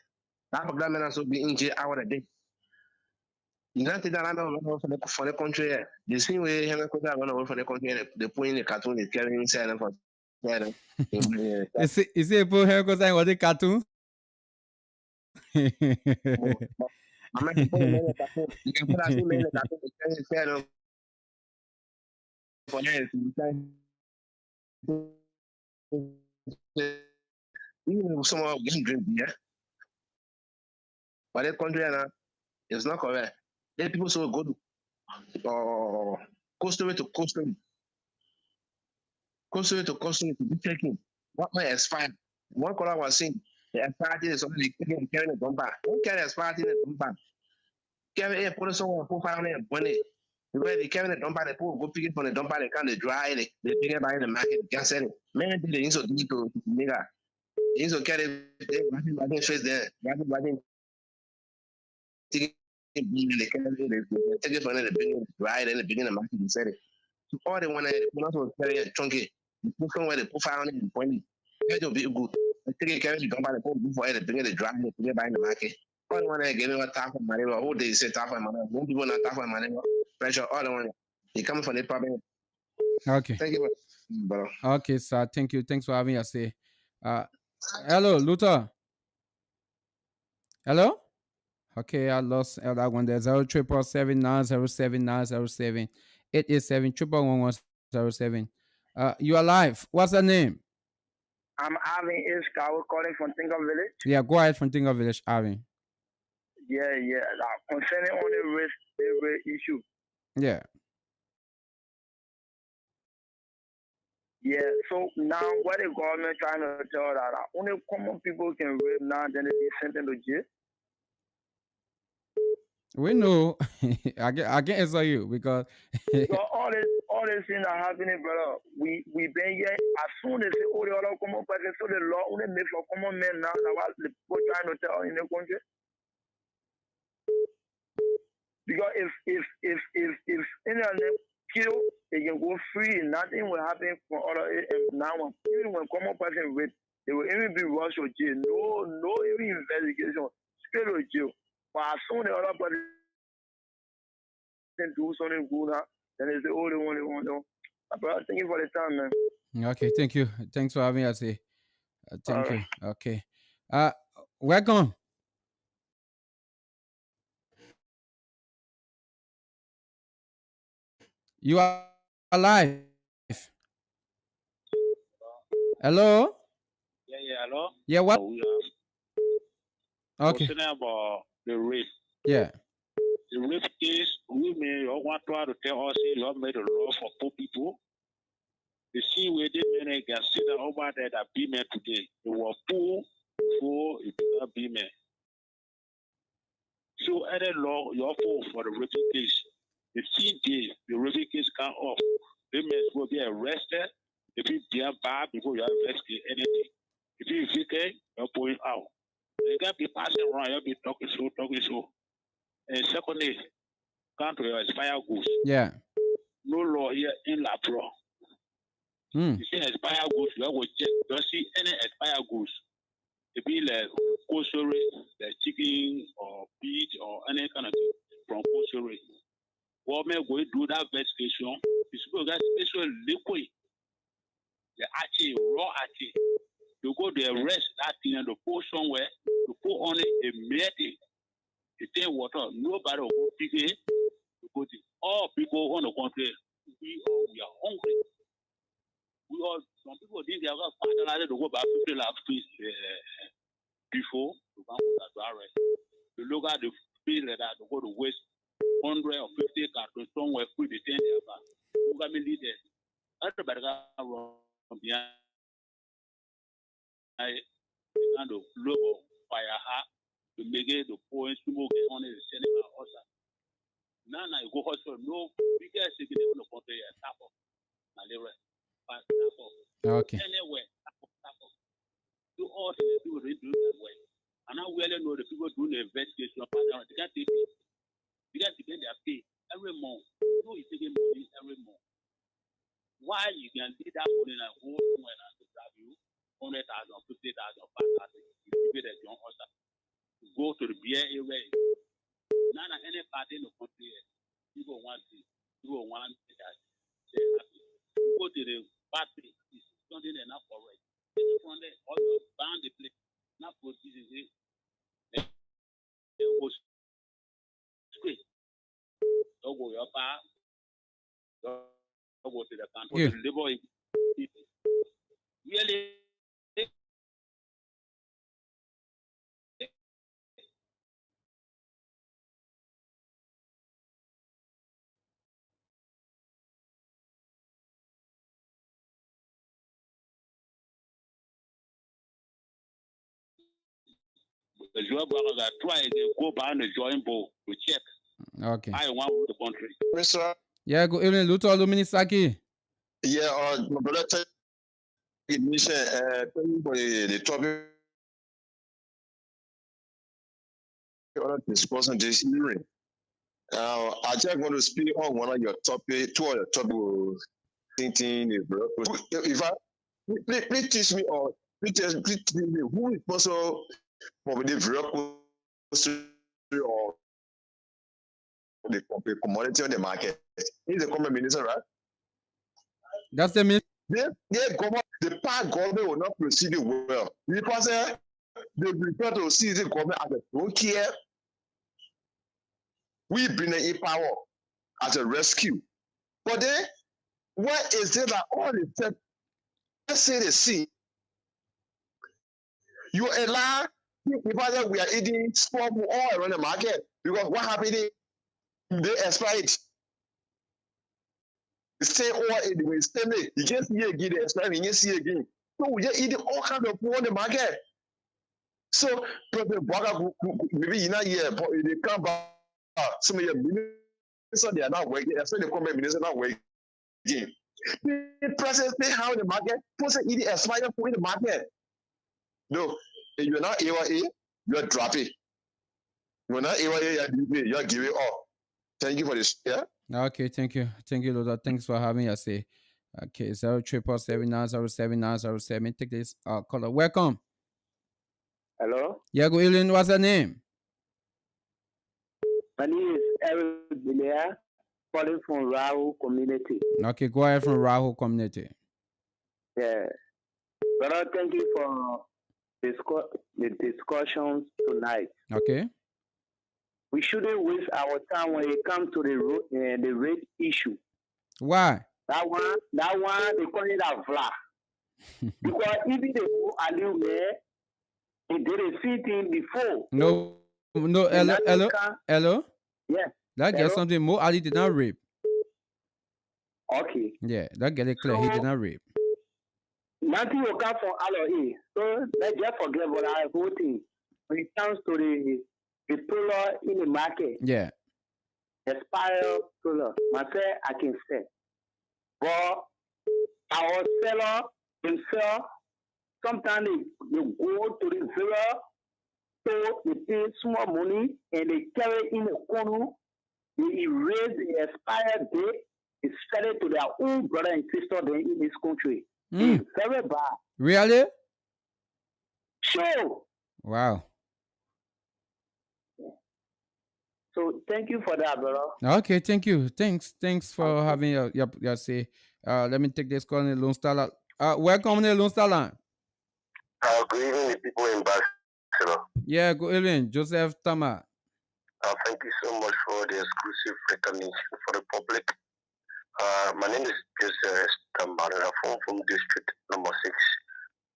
That problem also be in jail hour a day. You know, that I'm not for the country. The same way, I'm not going for the country. They put in the cartoon, they carry inside and for. Is it a poor hair because I want a cartoon? I'm not putting the cartoon. You can put that in the cartoon, they carry inside for even some of them drink beer. But the country is not correct. Then people so go to coastal to coastal to be taken. What may expire? One caller was saying the expired is only carrying a bumper. Who carry expired in a bumper? Carry a put someone who found it when it. Where they carry the dumper, they put go pick it from the dumper, they can't dry it, they pick it by the market, they can't sell it. Man, they use to nigga. They use to carry the face there, take it from the beginning, right in the beginning of market and sell it. So all they want to also carry a chunky, put somewhere they put fire on it and point it. It will be good. They take it, carry the dumper, they put before it, they bring it, dry it, put it by the market. All they want to get a tap on money, all they say tap on money. Most people not tap on money, pressure, all they want. They come from the problem. Okay. Thank you, bro. Okay, sir. Thank you. Thanks for having us say. Hello, Luther. Hello? Okay, I lost that one there. 0777907907887 11107. You are live. What's the name? I'm Arvin Iska. We're calling from Tinker Village. Yeah, go ahead from Tinker Village, Arvin. Yeah. Concerning on the risk issue. Yeah. Yeah, so now what the government trying to tell that only common people can rape now, then they be sent into jail. We know. I can answer you because So all these things are happening, brother. We been here as soon as they all the other common person, so the law only make for common men now. That's what the people trying to tell in the country. Because if any of them kill, they can go free. Nothing will happen for other now. Even when common person rape, they will even be rushed to jail. No even investigation. Straight to jail. But as soon as the other person do something good, then it's the only one they want to. Brother, thank you for the time, man. okay, thank you. Thanks for having us here. Thank All you. Okay. Welcome. You are alive. Hello? Hello? Yeah, what? Okay. Questioning about the rape. Yeah. The rape case, women, you want to tell us you have made a law for poor people. The same way they men can sit down over there that be men today. They were poor before it became be men. So any law you offer for the rape case, the same day the rape case come off, the men will be arrested. If you be bad before you investigate anything. If you think you're going out. You can't be passing around, you'll be talking so. And secondly, country expire goods. Yeah. No law here in Lapro. You see expire goods, you will check. You see any expire goods. It be like grocery, like chicken or beef or any kind of thing. from Kosore. Government going to do that investigation. It's supposed to get special liquid. The archie, raw archie. To go to arrest that thing and to put somewhere, to put on it immediately. The thing water, nobody will go pick it. Because all people on the country, we are hungry. Some people think they are going to go back to the before to come to the arrest. To look at the field that to go to waste 100 or 50 cartons somewhere free the thing they have. Who can lead it? Everybody got wrong behind. I kind of logo fire heart to make it the points to move on the cinema also. Now I go hospital no biggest thing on the country tap of malaria. Okay. Anyway, do all the people do that way. And now we all know the people doing the investigation of they can't take it. They can't take their pay every month. No, you taking money every month. Why you can take that money and go somewhere and to grab you 100,000, 50,000, 5,000, you give it as your answer. Go to the beer area. None of any party in the country, people want to, people want that. They're happy. You go to the party, it's something enough for it. From there, all you ban the place, not proceeding it. They go straight. Don't go your bar. Don't go to the country. Yeah. Labor really. The job workers are trying to go behind the joint bowl to check. Okay. I want the country. Mr. Yeah, good evening, Luto Luminisaki. Yeah, my brother, thank you for the topic discussing this hearing. I just want to speak on one of your topic, two of your topic. Thinking if I please teach me or please teach me who is possible for the bureaucracy or the commodity on the market. He's the common minister, right? That's the minister. The part government will not proceed well because they prefer to see the government as a don't care. We bring in power as a rescue, but then what is it that all the time? Let's say they see you allow people we are eating small all around the market because what happened? They expire it. Say all anyway, you just see again, they expire, you just see again. So we just eating all kinds of food on the market. So maybe you know here, they come back. Some of your ministers they are not working, especially the comment ministers not working. The president say how in the market, person eating expired food in the market. No, if you're not AYA, you're dropping. You're not AYA, you're giving up. Thank you for this. Yeah. Okay, thank you, Luto. Thanks for having us. Okay, 077907907. Take this caller. Welcome. Hello? Yeah, good evening. What's your name? My name is Eric Bilea, calling from Rahul community. Okay, go ahead from Rahul community. Yeah. Brother, thank you for the discussions tonight. Okay. We shouldn't waste our time when it comes to the rate issue. Why? That one, they call it a vla. Because even the Aliu man, he did a thing before. No, hello. Yeah. That gets something more. Ali did not rape. Okay. Yeah, that get it clear. He did not rape. Nothing will come from Aloe. So let's just forget about our whole thing. When it comes to the puller in the market. Yeah. Expire puller. Myself, I can sell. But our seller himself, sometimes they go to the seller, so they pay small money and they carry in a corner, they erase the expired date, they sell it to their own brother and sister in this country. It's very bad. Really? Sure. Wow. So thank you for that, brother. Okay, thank you. Thanks for having your say. Let me take this call in Lone Star Line. Welcome in Lone Star Line. Good evening, the people in Barcelona. Yeah, good evening, Joseph Tama. Thank you so much for the exclusive recognition for the public. My name is Joseph Tama, and I'm from District Number 6,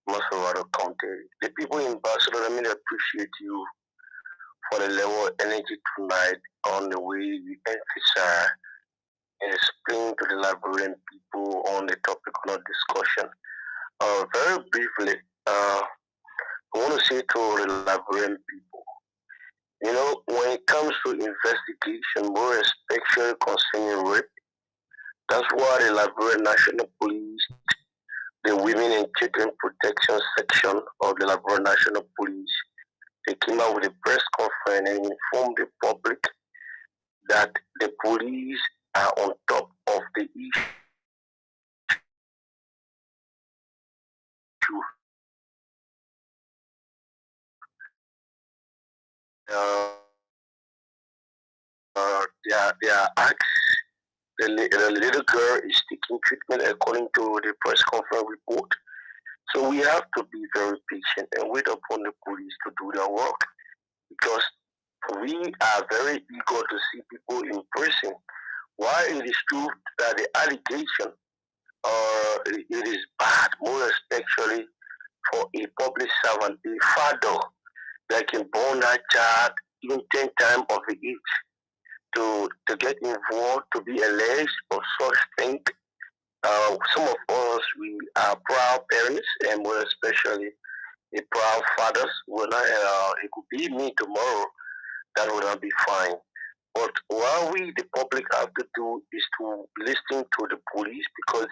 Masorado County. The people in Barcelona, I really appreciate you for the level of energy tonight on the way you emphasize and explain to the Liberian people on the topic of discussion. Very briefly, I want to say to the Liberian people, when it comes to investigation, more especially concerning rape, that's why the Liberian National Police, the Women and Children Protection Section of the Liberian National Police, they came out with a press conference and informed the public that the police are on top of the issue. They are asked, the little girl is taking treatment according to the press conference report. So we have to be very patient and wait upon the police to do their work, because we are very eager to see people in prison. While it is true that the allegation it is bad, more especially for a public servant, a father that can born that child even 10 times of the age to get involved, to be alleged of such thing. Some of us, we are proud parents, and more especially the proud fathers. It could be me tomorrow, that would not be fine. But what we, the public, have to do is to listen to the police, because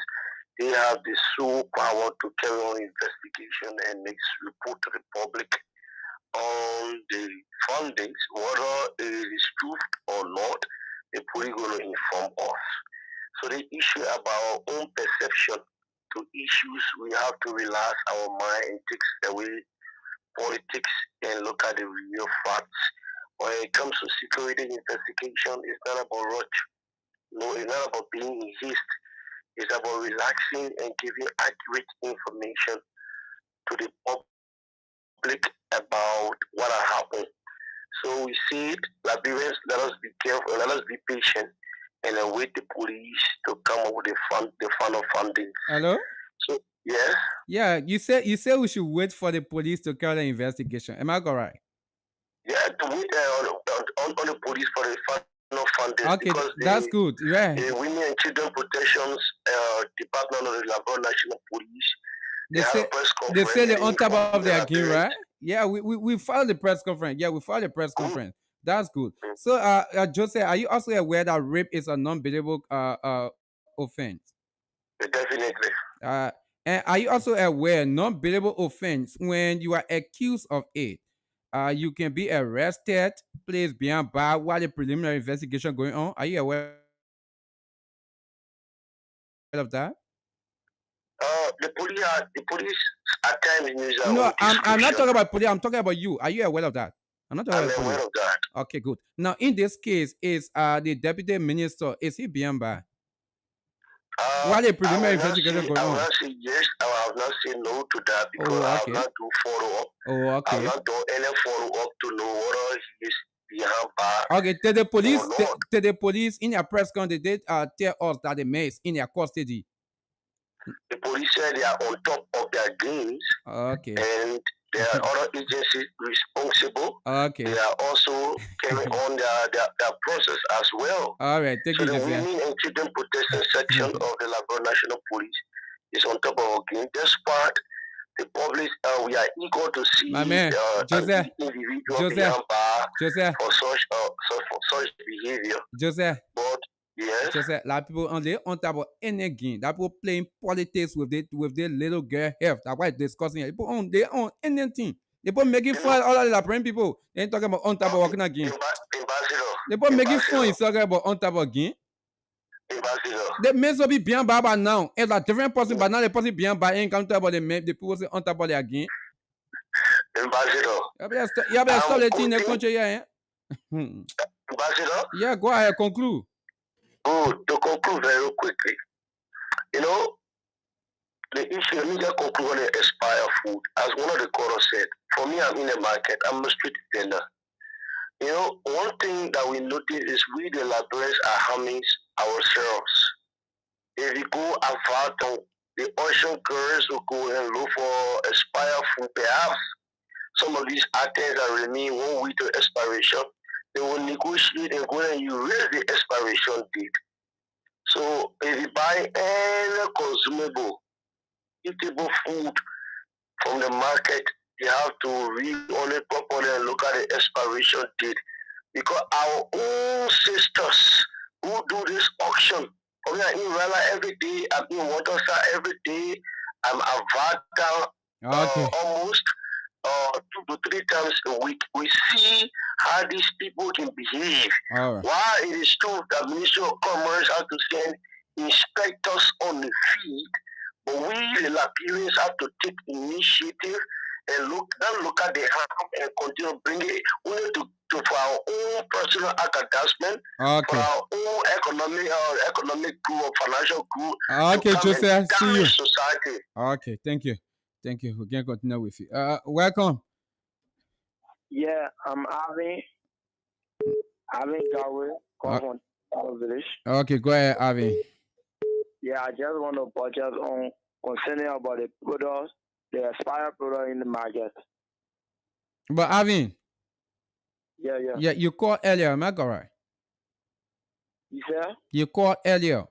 they have the sole power to carry on investigation and make report to the public on the findings, whether it is true or not. The police going to inform us. So the issue about our own perception to issues, we have to relax our mind and take away politics and look at the real facts. When it comes to security investigation, it's not about rush. No, it's not about being in haste. It's about relaxing and giving accurate information to the public about what happened. So we said, Liberians, let us be careful, let us be patient, and await the police to come up with the final funding. Hello? So yes. Yeah, you said we should wait for the police to carry the investigation. Am I correct? Yeah, to wait on the police for the final funding. Okay, because that's good. Yeah. The Women and Children Protections Department of the Liberian National Police, They have say a press they conference. say they're on top inform of the their game, Liberians. right? Yeah, we filed the press conference. Yeah, we filed the press conference. That's good. So, Jose, are you also aware that rape is a non-billable offense? Definitely. And are you also aware non-billable offense, when you are accused of it, you can be arrested, placed behind bars while the preliminary investigation going on? Are you aware of that? The police at times use their No, own I'm not discretion. talking about police. I'm talking about you. Are you aware of that? I'm not talking I'm about aware police. of that. Okay, good. Now, in this case, is the deputy minister, is he behind bar while the preliminary investigation going I will on? not say yes. I will not say no to that, because Oh, I have okay. not do follow up. Oh, I have okay. not done any follow up to know whether he is behind bar. Okay, to the police, or not. to the police in their press conference, they did tell us that the man is in their custody. The police said they are on top of their games, Okay. and there are other agencies responsible. Okay. They are also carrying on their process as well. All right. Thank So you, the Jose. Women and Children Protection Section of the Liberian National Police is on top of our game. Despite the public, we are eager to see My man, Jose, an individual Jose, behind bar Jose, for such behavior. Jose. But yes, Just like lot of people on top of any game. That people playing politics with their little girl health. That's why discussing it. People they on anything. They put making fun all of the Liberian people. They ain't talking about on top of working again. They put making fun is talking about on top of game. The men will be beyond bar now. It's a different person, but now the person beyond bar ain't come to about the men. The people say on top of their game. Ambassador. You better stop letting the country here. Ambassador, Yeah, go ahead, conclude. good. To conclude very quickly, you know, the issue, let me just conclude on the expire food. As one of the callers said, for me, I'm in the market, I'm a street vendor. You know, one thing that we notice is we, the Liberians, are harming ourselves. If you go about the ocean girls will go and look for expire food, perhaps some of these items that remain 1 week to expiration, they will negotiate and go and you raise the expiration date. So if you buy any consumable, eatable food from the market, you have to read on it properly and look at the expiration date. Because our own sisters who do this auction, we are in Rala every day, I'm in Waterside every day, I'm Avada Okay. almost 2 to 3 times a week. We see how these people can behave. All right. While it is true that Ministry of Commerce has to send inspectors on the field, but we, the Liberians, have to take initiative and look at the harm and continue to bring it only to for our own personal advancement, for Okay. our own economic growth, financial growth, Okay, to come and Joseph, see you. damage society. Okay, thank you. Thank you. We can continue with you. Welcome. Yeah, I'm Alvin Gawe, come from village. Okay, go ahead, Avi. Yeah, I just want to purchase on concerning about the products, the expired product in the market. But Avi, Yeah. you called earlier, am I correct? You say? You called earlier.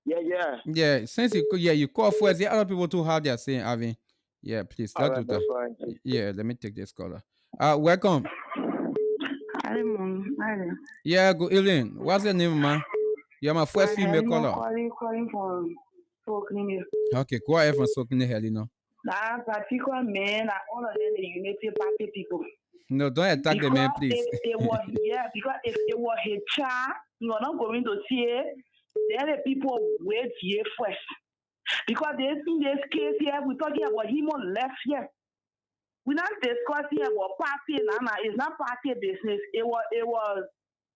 Yeah. Yeah, since you called first, the other people too have their saying, Avi. Yeah, please, All let's do right, that. that's fine. Yeah, let me take this caller. Welcome. Hi, Mom. Hi. Yeah, good evening. What's your name, man? You're my first female caller. Calling from Brooklyn. Okay, go ahead from soaking the hell, you know. That particular man, I all of them the Unity Party people. No, don't attack the man, please. It was because if it was a child, you are not going to see it. Then the people wait here first. Because in this case here, we're talking about him on left here. We're not discussing about party, it's not party business. It was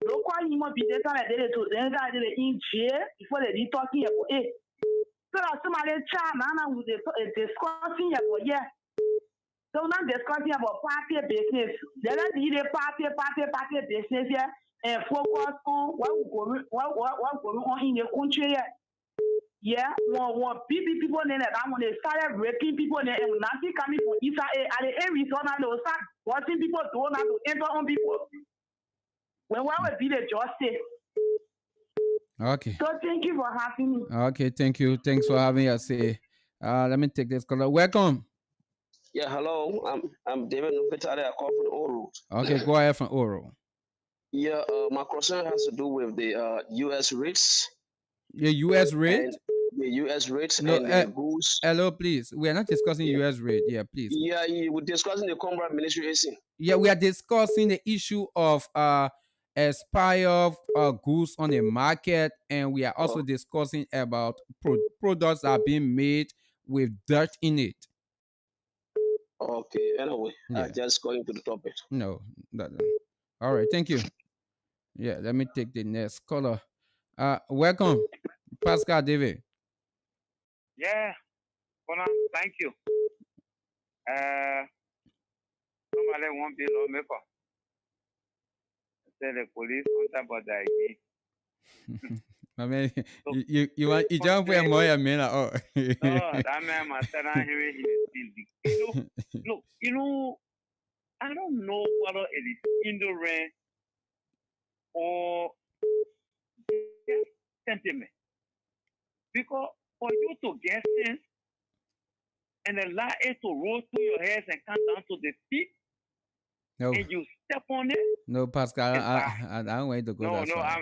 local human being that did it to them that did it in jail before they did talking about it. So that somebody child now we discussing about So we're not discussing about party business. They don't need a party business here and focus on what going on in the country here. Yeah, one people then that when they started raping people and nothing coming from Israel at the end result now they will start watching people doing that to enter on people. When what would be the justice? Okay. So thank you for having me. Okay, thank you. Thanks for having us. Say, let me take this caller. Welcome. Yeah, hello. I'm David Nufitari. I call from the Oro. Okay, go ahead from Oro. Yeah, my concern has to do with the U.S. rates. The U.S. rate? And the U.S. rates No, and the goods. Hello, please. We are not discussing U.S. rate. Yeah, please. Yeah, we're discussing the Combat Ministry AC. Yeah, we are discussing the issue of expired goods on the market, and we are also discussing about products that are being made with dirt in it. Okay, anyway, I just going to the topic. No. All right, thank you. Yeah, let me take the next caller. Welcome, Pascal David. Yeah, Konah, thank you. Somebody won't be lawmaker. Say the police on top of that again. I mean, you jump for a more man at all. No, that man must have hearing his Look, I don't know whether it is ignorant or sentiment. Because for you to get sense and allow it to roll through your head and come down to the feet, no. And you step on it. No, Pascal, I don't want to go that far.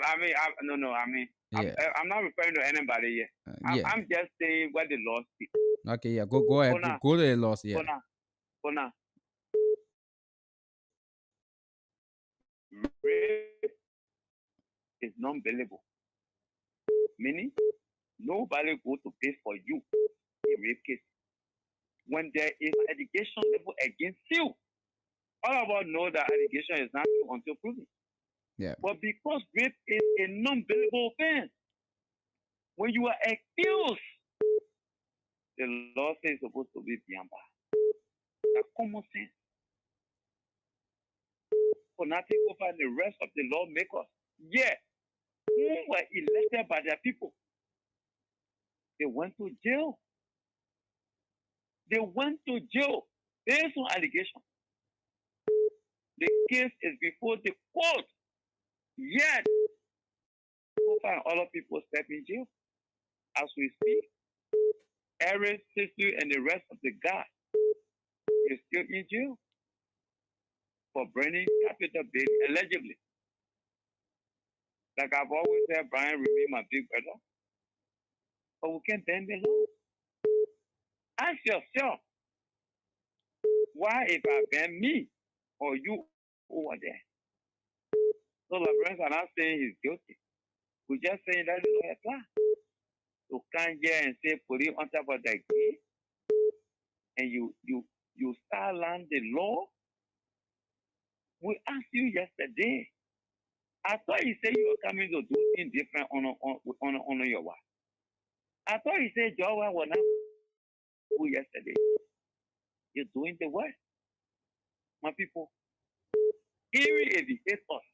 I'm not referring to anybody here. I'm just saying what the law speaks. Okay, yeah, go ahead. Go to the law, yeah. Konah. Rape is non-billable. Meaning, nobody go to pay for you in rape case. When there is an education level against you, All of us know that allegation is not true until proven. Yeah. But because rape is a non-billable offense, when you are accused, the law says it's supposed to be beyond bar. That's common sense. Fanatic over the rest of the lawmakers, yeah, who were elected by their people, they went to jail. They went to jail based on allegation. The case is before the court, yet over and other people step in jail. As we speak, Eric, Sister, and the rest of the guys is still in jail for burning capital bail allegedly. Like I've always said, Brian remain my big brother. But we can't bend the law. Ask yourself, why if I ban me or you over there? So the friends are not saying he's guilty. We're just saying that the law apply. You can't here and say put it on top of the gate and you start learning the law. We asked you yesterday. I thought you said you were coming to do things different on your wife. I thought you said your wife was not good yesterday. You're doing the work. My people, even if it hate us,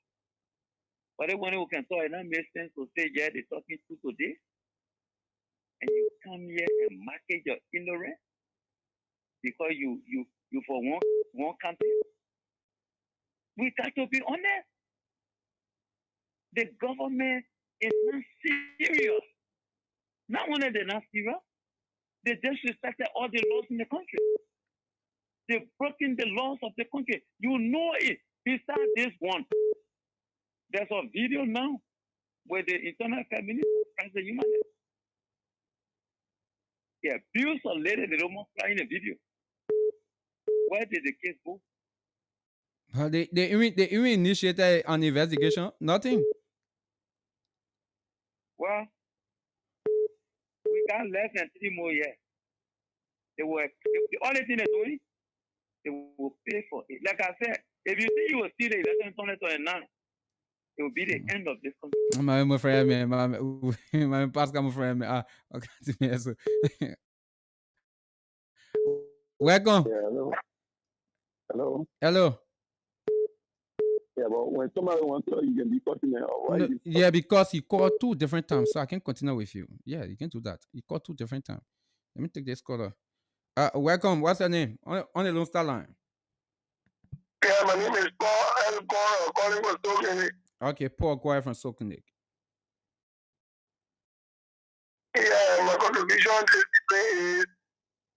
but anyone who can talk, it not make sense to say, yeah, they're talking to today, and you come here and market your ignorance because you for one country. We got to be honest. The government is not serious. Not only they're not serious, they disrespected all the laws in the country. They've broken the laws of the country. You know it. Besides this one, there's a video now where the Internal Affairs Minister, President Human, he abused a lady, they almost fly in the video. Where did the case go? They even initiated an investigation. Nothing. Well, we got less than 3 more years. The only thing they're doing, they will pay for it. Like I said, if you think you will see the election in 2029, it will be the end of this country. My friend, my Pascal, my friend, okay, welcome. Yeah, hello. Hello. Hello. Yeah, but when somebody wants to, you can be cutting it. Why No, you yeah, because he called 2 different times, so I can continue with you. Yeah, you can do that. He called 2 different times. Let me take this caller. Welcome. What's your name? On the Lone Star line. Yeah, my name is Paul L. Cora, calling for talking. Okay, Paul Guy from Sokunik. Yeah, my contribution to today is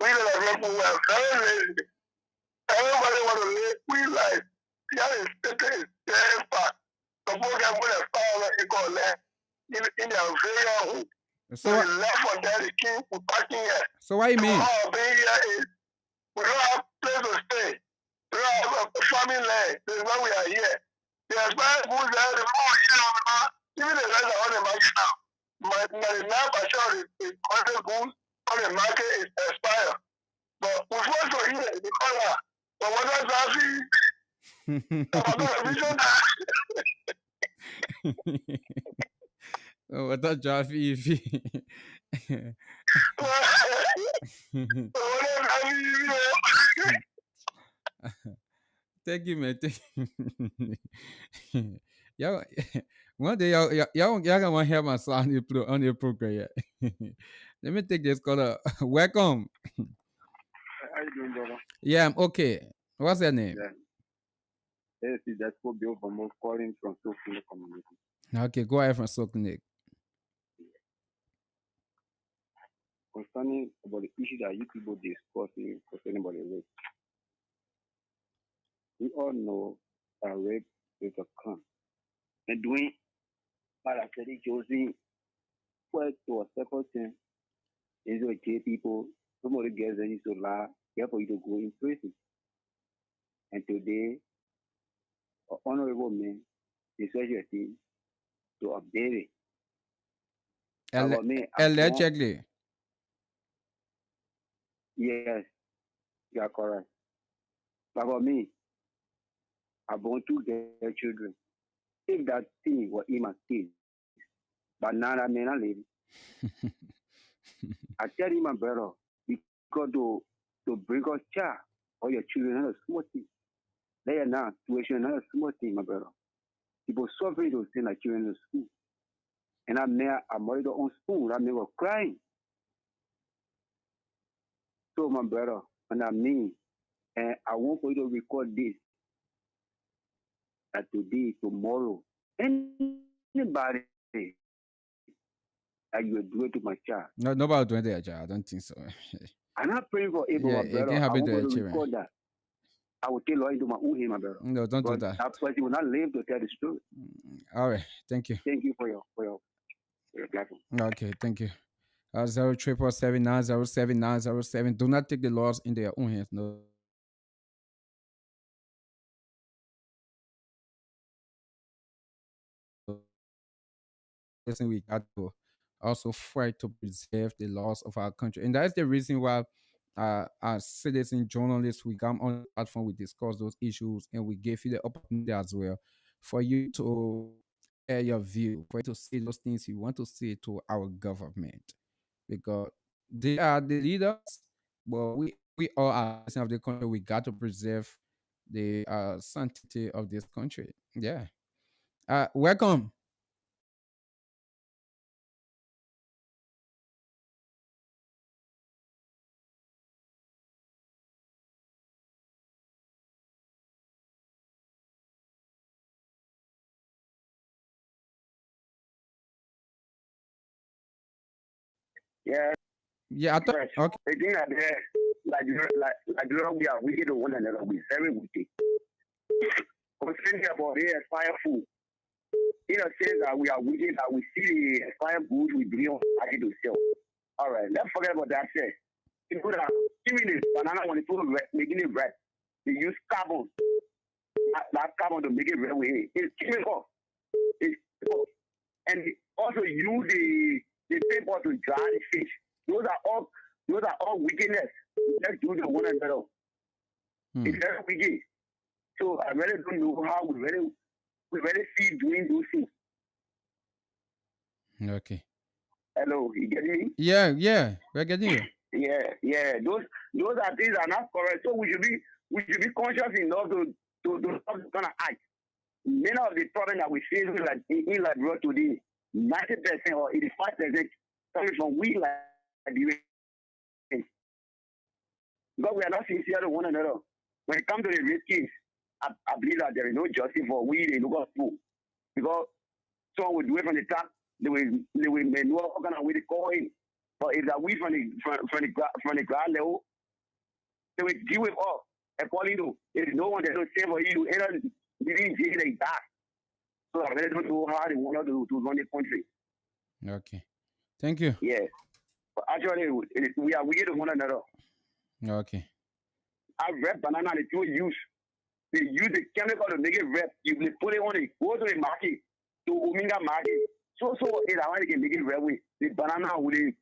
we that people are very lazy. Everybody want to live free life. Yeah, it's very fast. Suppose I'm going to start like you call that in their very home. So So what? the left for that, the king for parking here. So what you mean? Our being here is we don't have place to stay. We don't have a farming land. This is why we are here. The expired goods there, the more here, even the rest are on the market now. 99% of the content goods on the market is expired. But we want to hear the color. So what does that mean? Oh, I thought Jaffe. Thank you, man. Thank you. Y'all, one day y'all gonna hear my song on the program. Yeah. Let me take this caller. Welcome. How you doing, brother? Yeah, I'm okay. What's your name? Yeah. Yes, that's for Bill from calling from Sophia community. Okay, go ahead from Sokunik. Concerning about the issue that you people discussing concerning about the rape. We all know that rape is a crime. And doing what I said, Josie, well, to a second thing, is to gay people, some of the girls that used to lie, therefore you to go in prison. And today, an honorable man is suggesting to update it. Allegedly. Yes, you are correct. But about me, I born two girl children. If that thing was in my case, but now that man I live, I tell you my brother, because to bring us child or your children not a small thing. They are now situation not a small thing, my brother. People suffering to send like children to school. And I'm there, I'm already on school, I'm never crying. So my brother, and I mean, and I want for you to record this that today, tomorrow, anybody that you will do it to my child. No, nobody doing that, I don't think so. I'm not praying for Abel, Yeah, my it brother. can I happen want to for your you to children. record that. I will tell you into my own hand, my brother. No, don't do But that. that person will not live to tell the story. All right, thank you. Thank you for your platform. Okay, thank you. 07779077907. Do not take the laws in their own hands. No. Listen, we got to also fight to preserve the laws of our country, and that's the reason why, as citizen journalists, we come on the platform, we discuss those issues, and we give you the opportunity as well for you to air your view, for you to say those things you want to say to our government, because they are the leaders, but we all are citizens of the country. We got to preserve the sanctity of this country. Yeah. Welcome. Yeah, Yeah, I thought fresh. okay. The thing that like we are wicked to one another. We very wicked. Concerning about the fire food, in a sense that we are wicked, that we see the fire food we bring on market to sell. All right, let's forget about that. Say, people that even the banana when they put making it red, they use carbon. That carbon to make it red with it. It's chemical. It's chemical. And they also use the paper to dry the fish. Those are all wickedness. Let's do the one another. It's very wicked. So I really don't know how we really see doing those things. Okay. Hello, you get me? Yeah, we're getting you. Yeah. Those are things are not correct. So we should be conscious enough to stop this kind of act. Many of the problems that we face like in Liberia today, 90% or 85% coming from we like because we are not sincere to one another. When it comes to the race case, I believe that there is no justice for we the local fool. Because someone will do it from the top, they will may know what kind of way to call in. But if that we from the ground level, they will deal with us. According to there is no one that will say for you to enter within jail like that. So I really don't know how they want us to run the country. Okay. Thank you. Yeah. But actually we are weird to one another. Okay. I red banana they do use. They use the chemical to make it red. You they put it on it, go to the market, to Omega market. So is how they can make it red with the banana with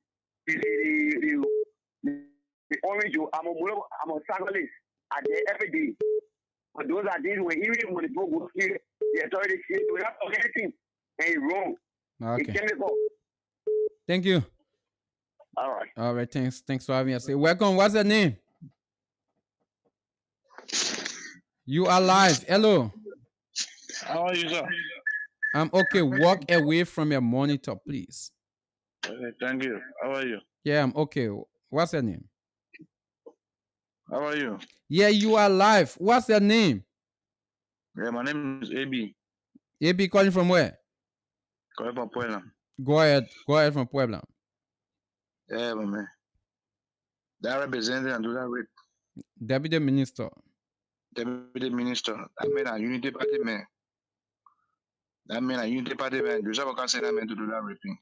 the orange. I'm a cyclist. I there every day. But those are days when even when the people go here, the authorities say do not talk anything. And it's wrong. Okay. It's chemical. Thank you. All right. All right. Thanks for having us. Welcome. What's your name? You are live. Hello. How are you, sir? I'm okay. Walk away from your monitor, please. Okay, thank you. How are you? Yeah, I'm okay. What's your name? How are you? Yeah, you are live. What's your name? Yeah, my name is AB. AB calling from where? Calling from Puebla. Go ahead from Puebla. Yeah, my man. That representative and do that with Deputy Minister. Deputy Minister. That man a Unity Party man. That man a Unity Party man. You never can say that man to do that raping.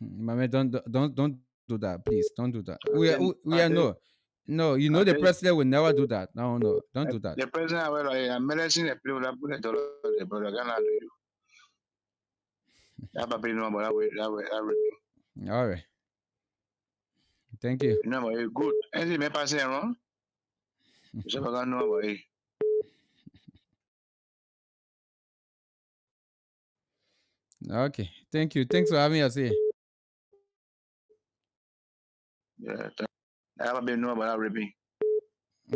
My man, don't do that, please. Don't do that. We are no. You know the president will never do that. No, don't do that. The president, well, I'm menacing the people that put the but I cannot do you. That baby know about that raping. All right. Thank you. You know about it. Good. Anything may pass around. You never can know about it. Okay. Thank you. Thanks for having us here. Yeah, I haven't been know about Arabic.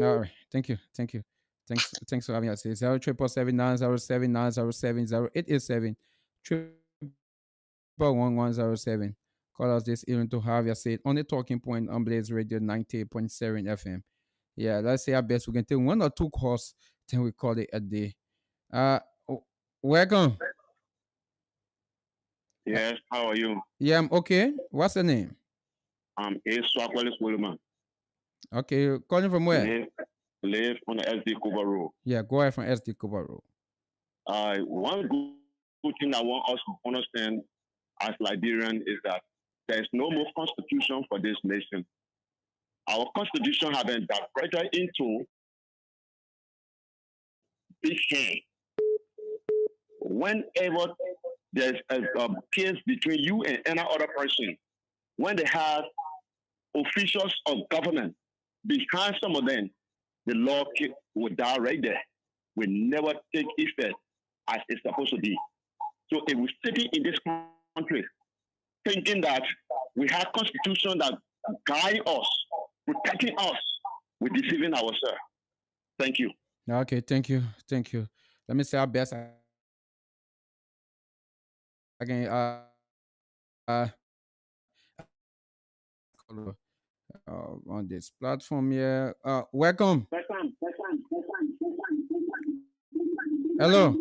All right. Thank you. Thank you. Thanks for having us here. 0779079070887 1107. Call us this evening to have your say on the talking point on Blaze Radio 98.7 FM. Yeah, let's say our best. We can take one or two calls, then we call it a day. Uh Welcome. Uh, Yes, how are you? yeah, I'm okay. What's the name? I'm A. Swakwale Coleman. Okay, calling from where? Live, live on the SD Cuba Road. Yeah, go ahead from SD Kuba Road. One good thing I want us to understand as Liberian is that there is no more constitution for this nation. Our constitution has been divided into big hand. Whenever there's a case between you and any other person, when they have officials of government behind some of them, the law will die right there. Will never take effect as it's supposed to be. So if we're sitting in this country thinking that we have constitution that guide us, protecting us, we're deceiving ourselves. Thank you. Okay, thank you. Thank you. Let me say our best again. On this platform here. Welcome. Hello.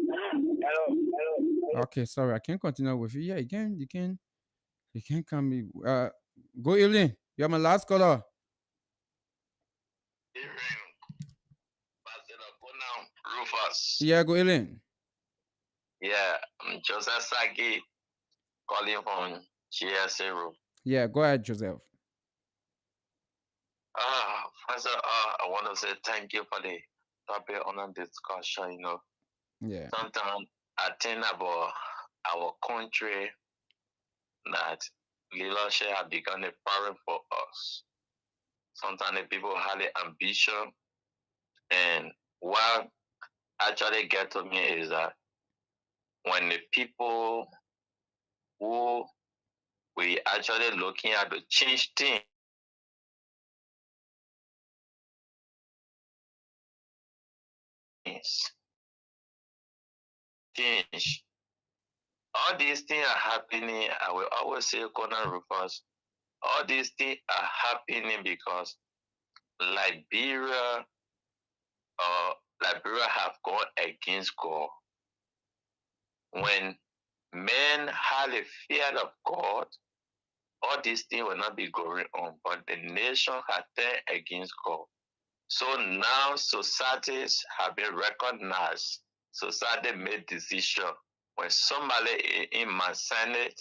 Okay, sorry, I can't continue with you. Yeah, you can come. Go Evelyn. You're my last caller. RUFUS. Yeah, go Evelyn. Yeah, I'm Joseph Sagi calling from GSA Room. Yeah, go ahead, Joseph. First of all, I want to say thank you for the topic on the discussion. Yeah. Sometimes I think about our country that leadership has become a problem for us. Sometimes the people have the ambition, and what actually get to me is that when the people who we actually looking at to change things, change. All these things are happening. I will always say, KONAH RUFUS, all these things are happening because Liberia Liberia have gone against God. When men had a fear of God, all these things will not be going on. But the nation has turned against God. So now societies have been recognized. Society made decision. When somebody in my Senate,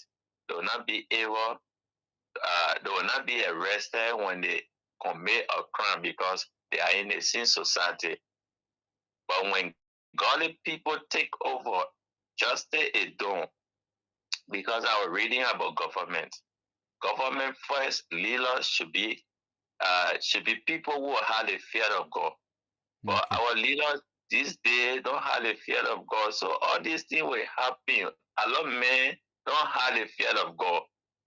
they will not be able, they will not be arrested when they commit a crime because they are in a sin society. But when godly people take over, justice is done. Because I was reading about government. Government first leaders should be people who have the fear of God. But Okay. our leaders these days don't have the fear of God. So all these things will happen. A lot of men don't have the fear of God.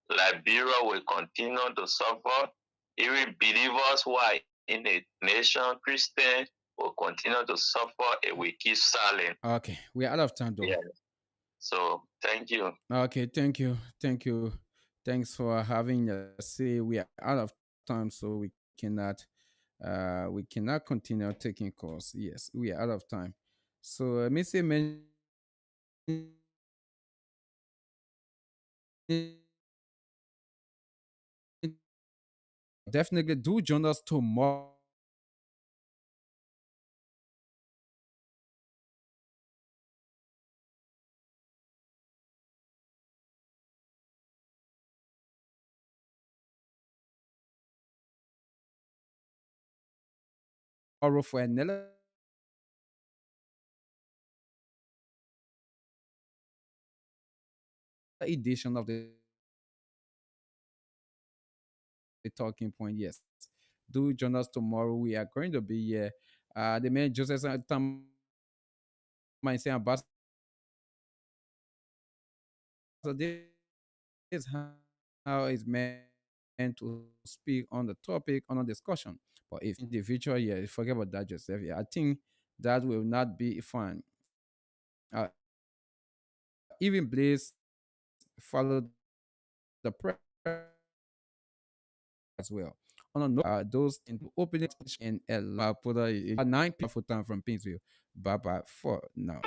Liberia will continue to suffer. Even believers who are in the nation, Christian, will continue to suffer and we keep silent. Okay, we're out of time though. Yeah. So thank you. Okay, thank you. Thank you. Thanks for having us. Say we are out of time, so we cannot continue taking calls. Yes, we are out of time. So me say definitely do join us tomorrow for another edition of the talking point. Yes, do join us tomorrow. We are going to be here. The man Joseph Tam, my say ambassador So this is how it's meant to speak on the topic on a discussion. But if individual, yeah, forget about that yourself. Yeah, I think that will not be fun. Even Blaze follow the press as well. On a note, those into opening in a put a 9 full time from Pinsville. Bye bye for now.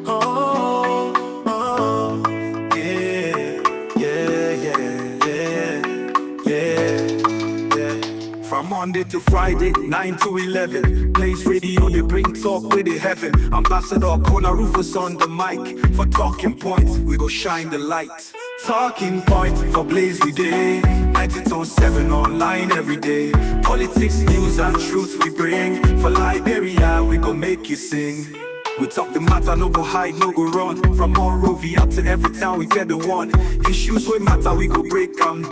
Oh, oh, yeah, yeah, yeah, yeah, yeah. From Monday to Friday, 9 to 11. Blaze Radio, they bring talk with the heaven. Ambassador KONAH RUFUS on the mic. For talking points, we go shine the light. Talking point for Blaze we day. 92.7 online every day. Politics, news and truth we bring. For Liberia, we go make you sing. We talk the matter, no go hide, no go run. From Monrovia to every town, we get the one. Issues we matter, we go break them down.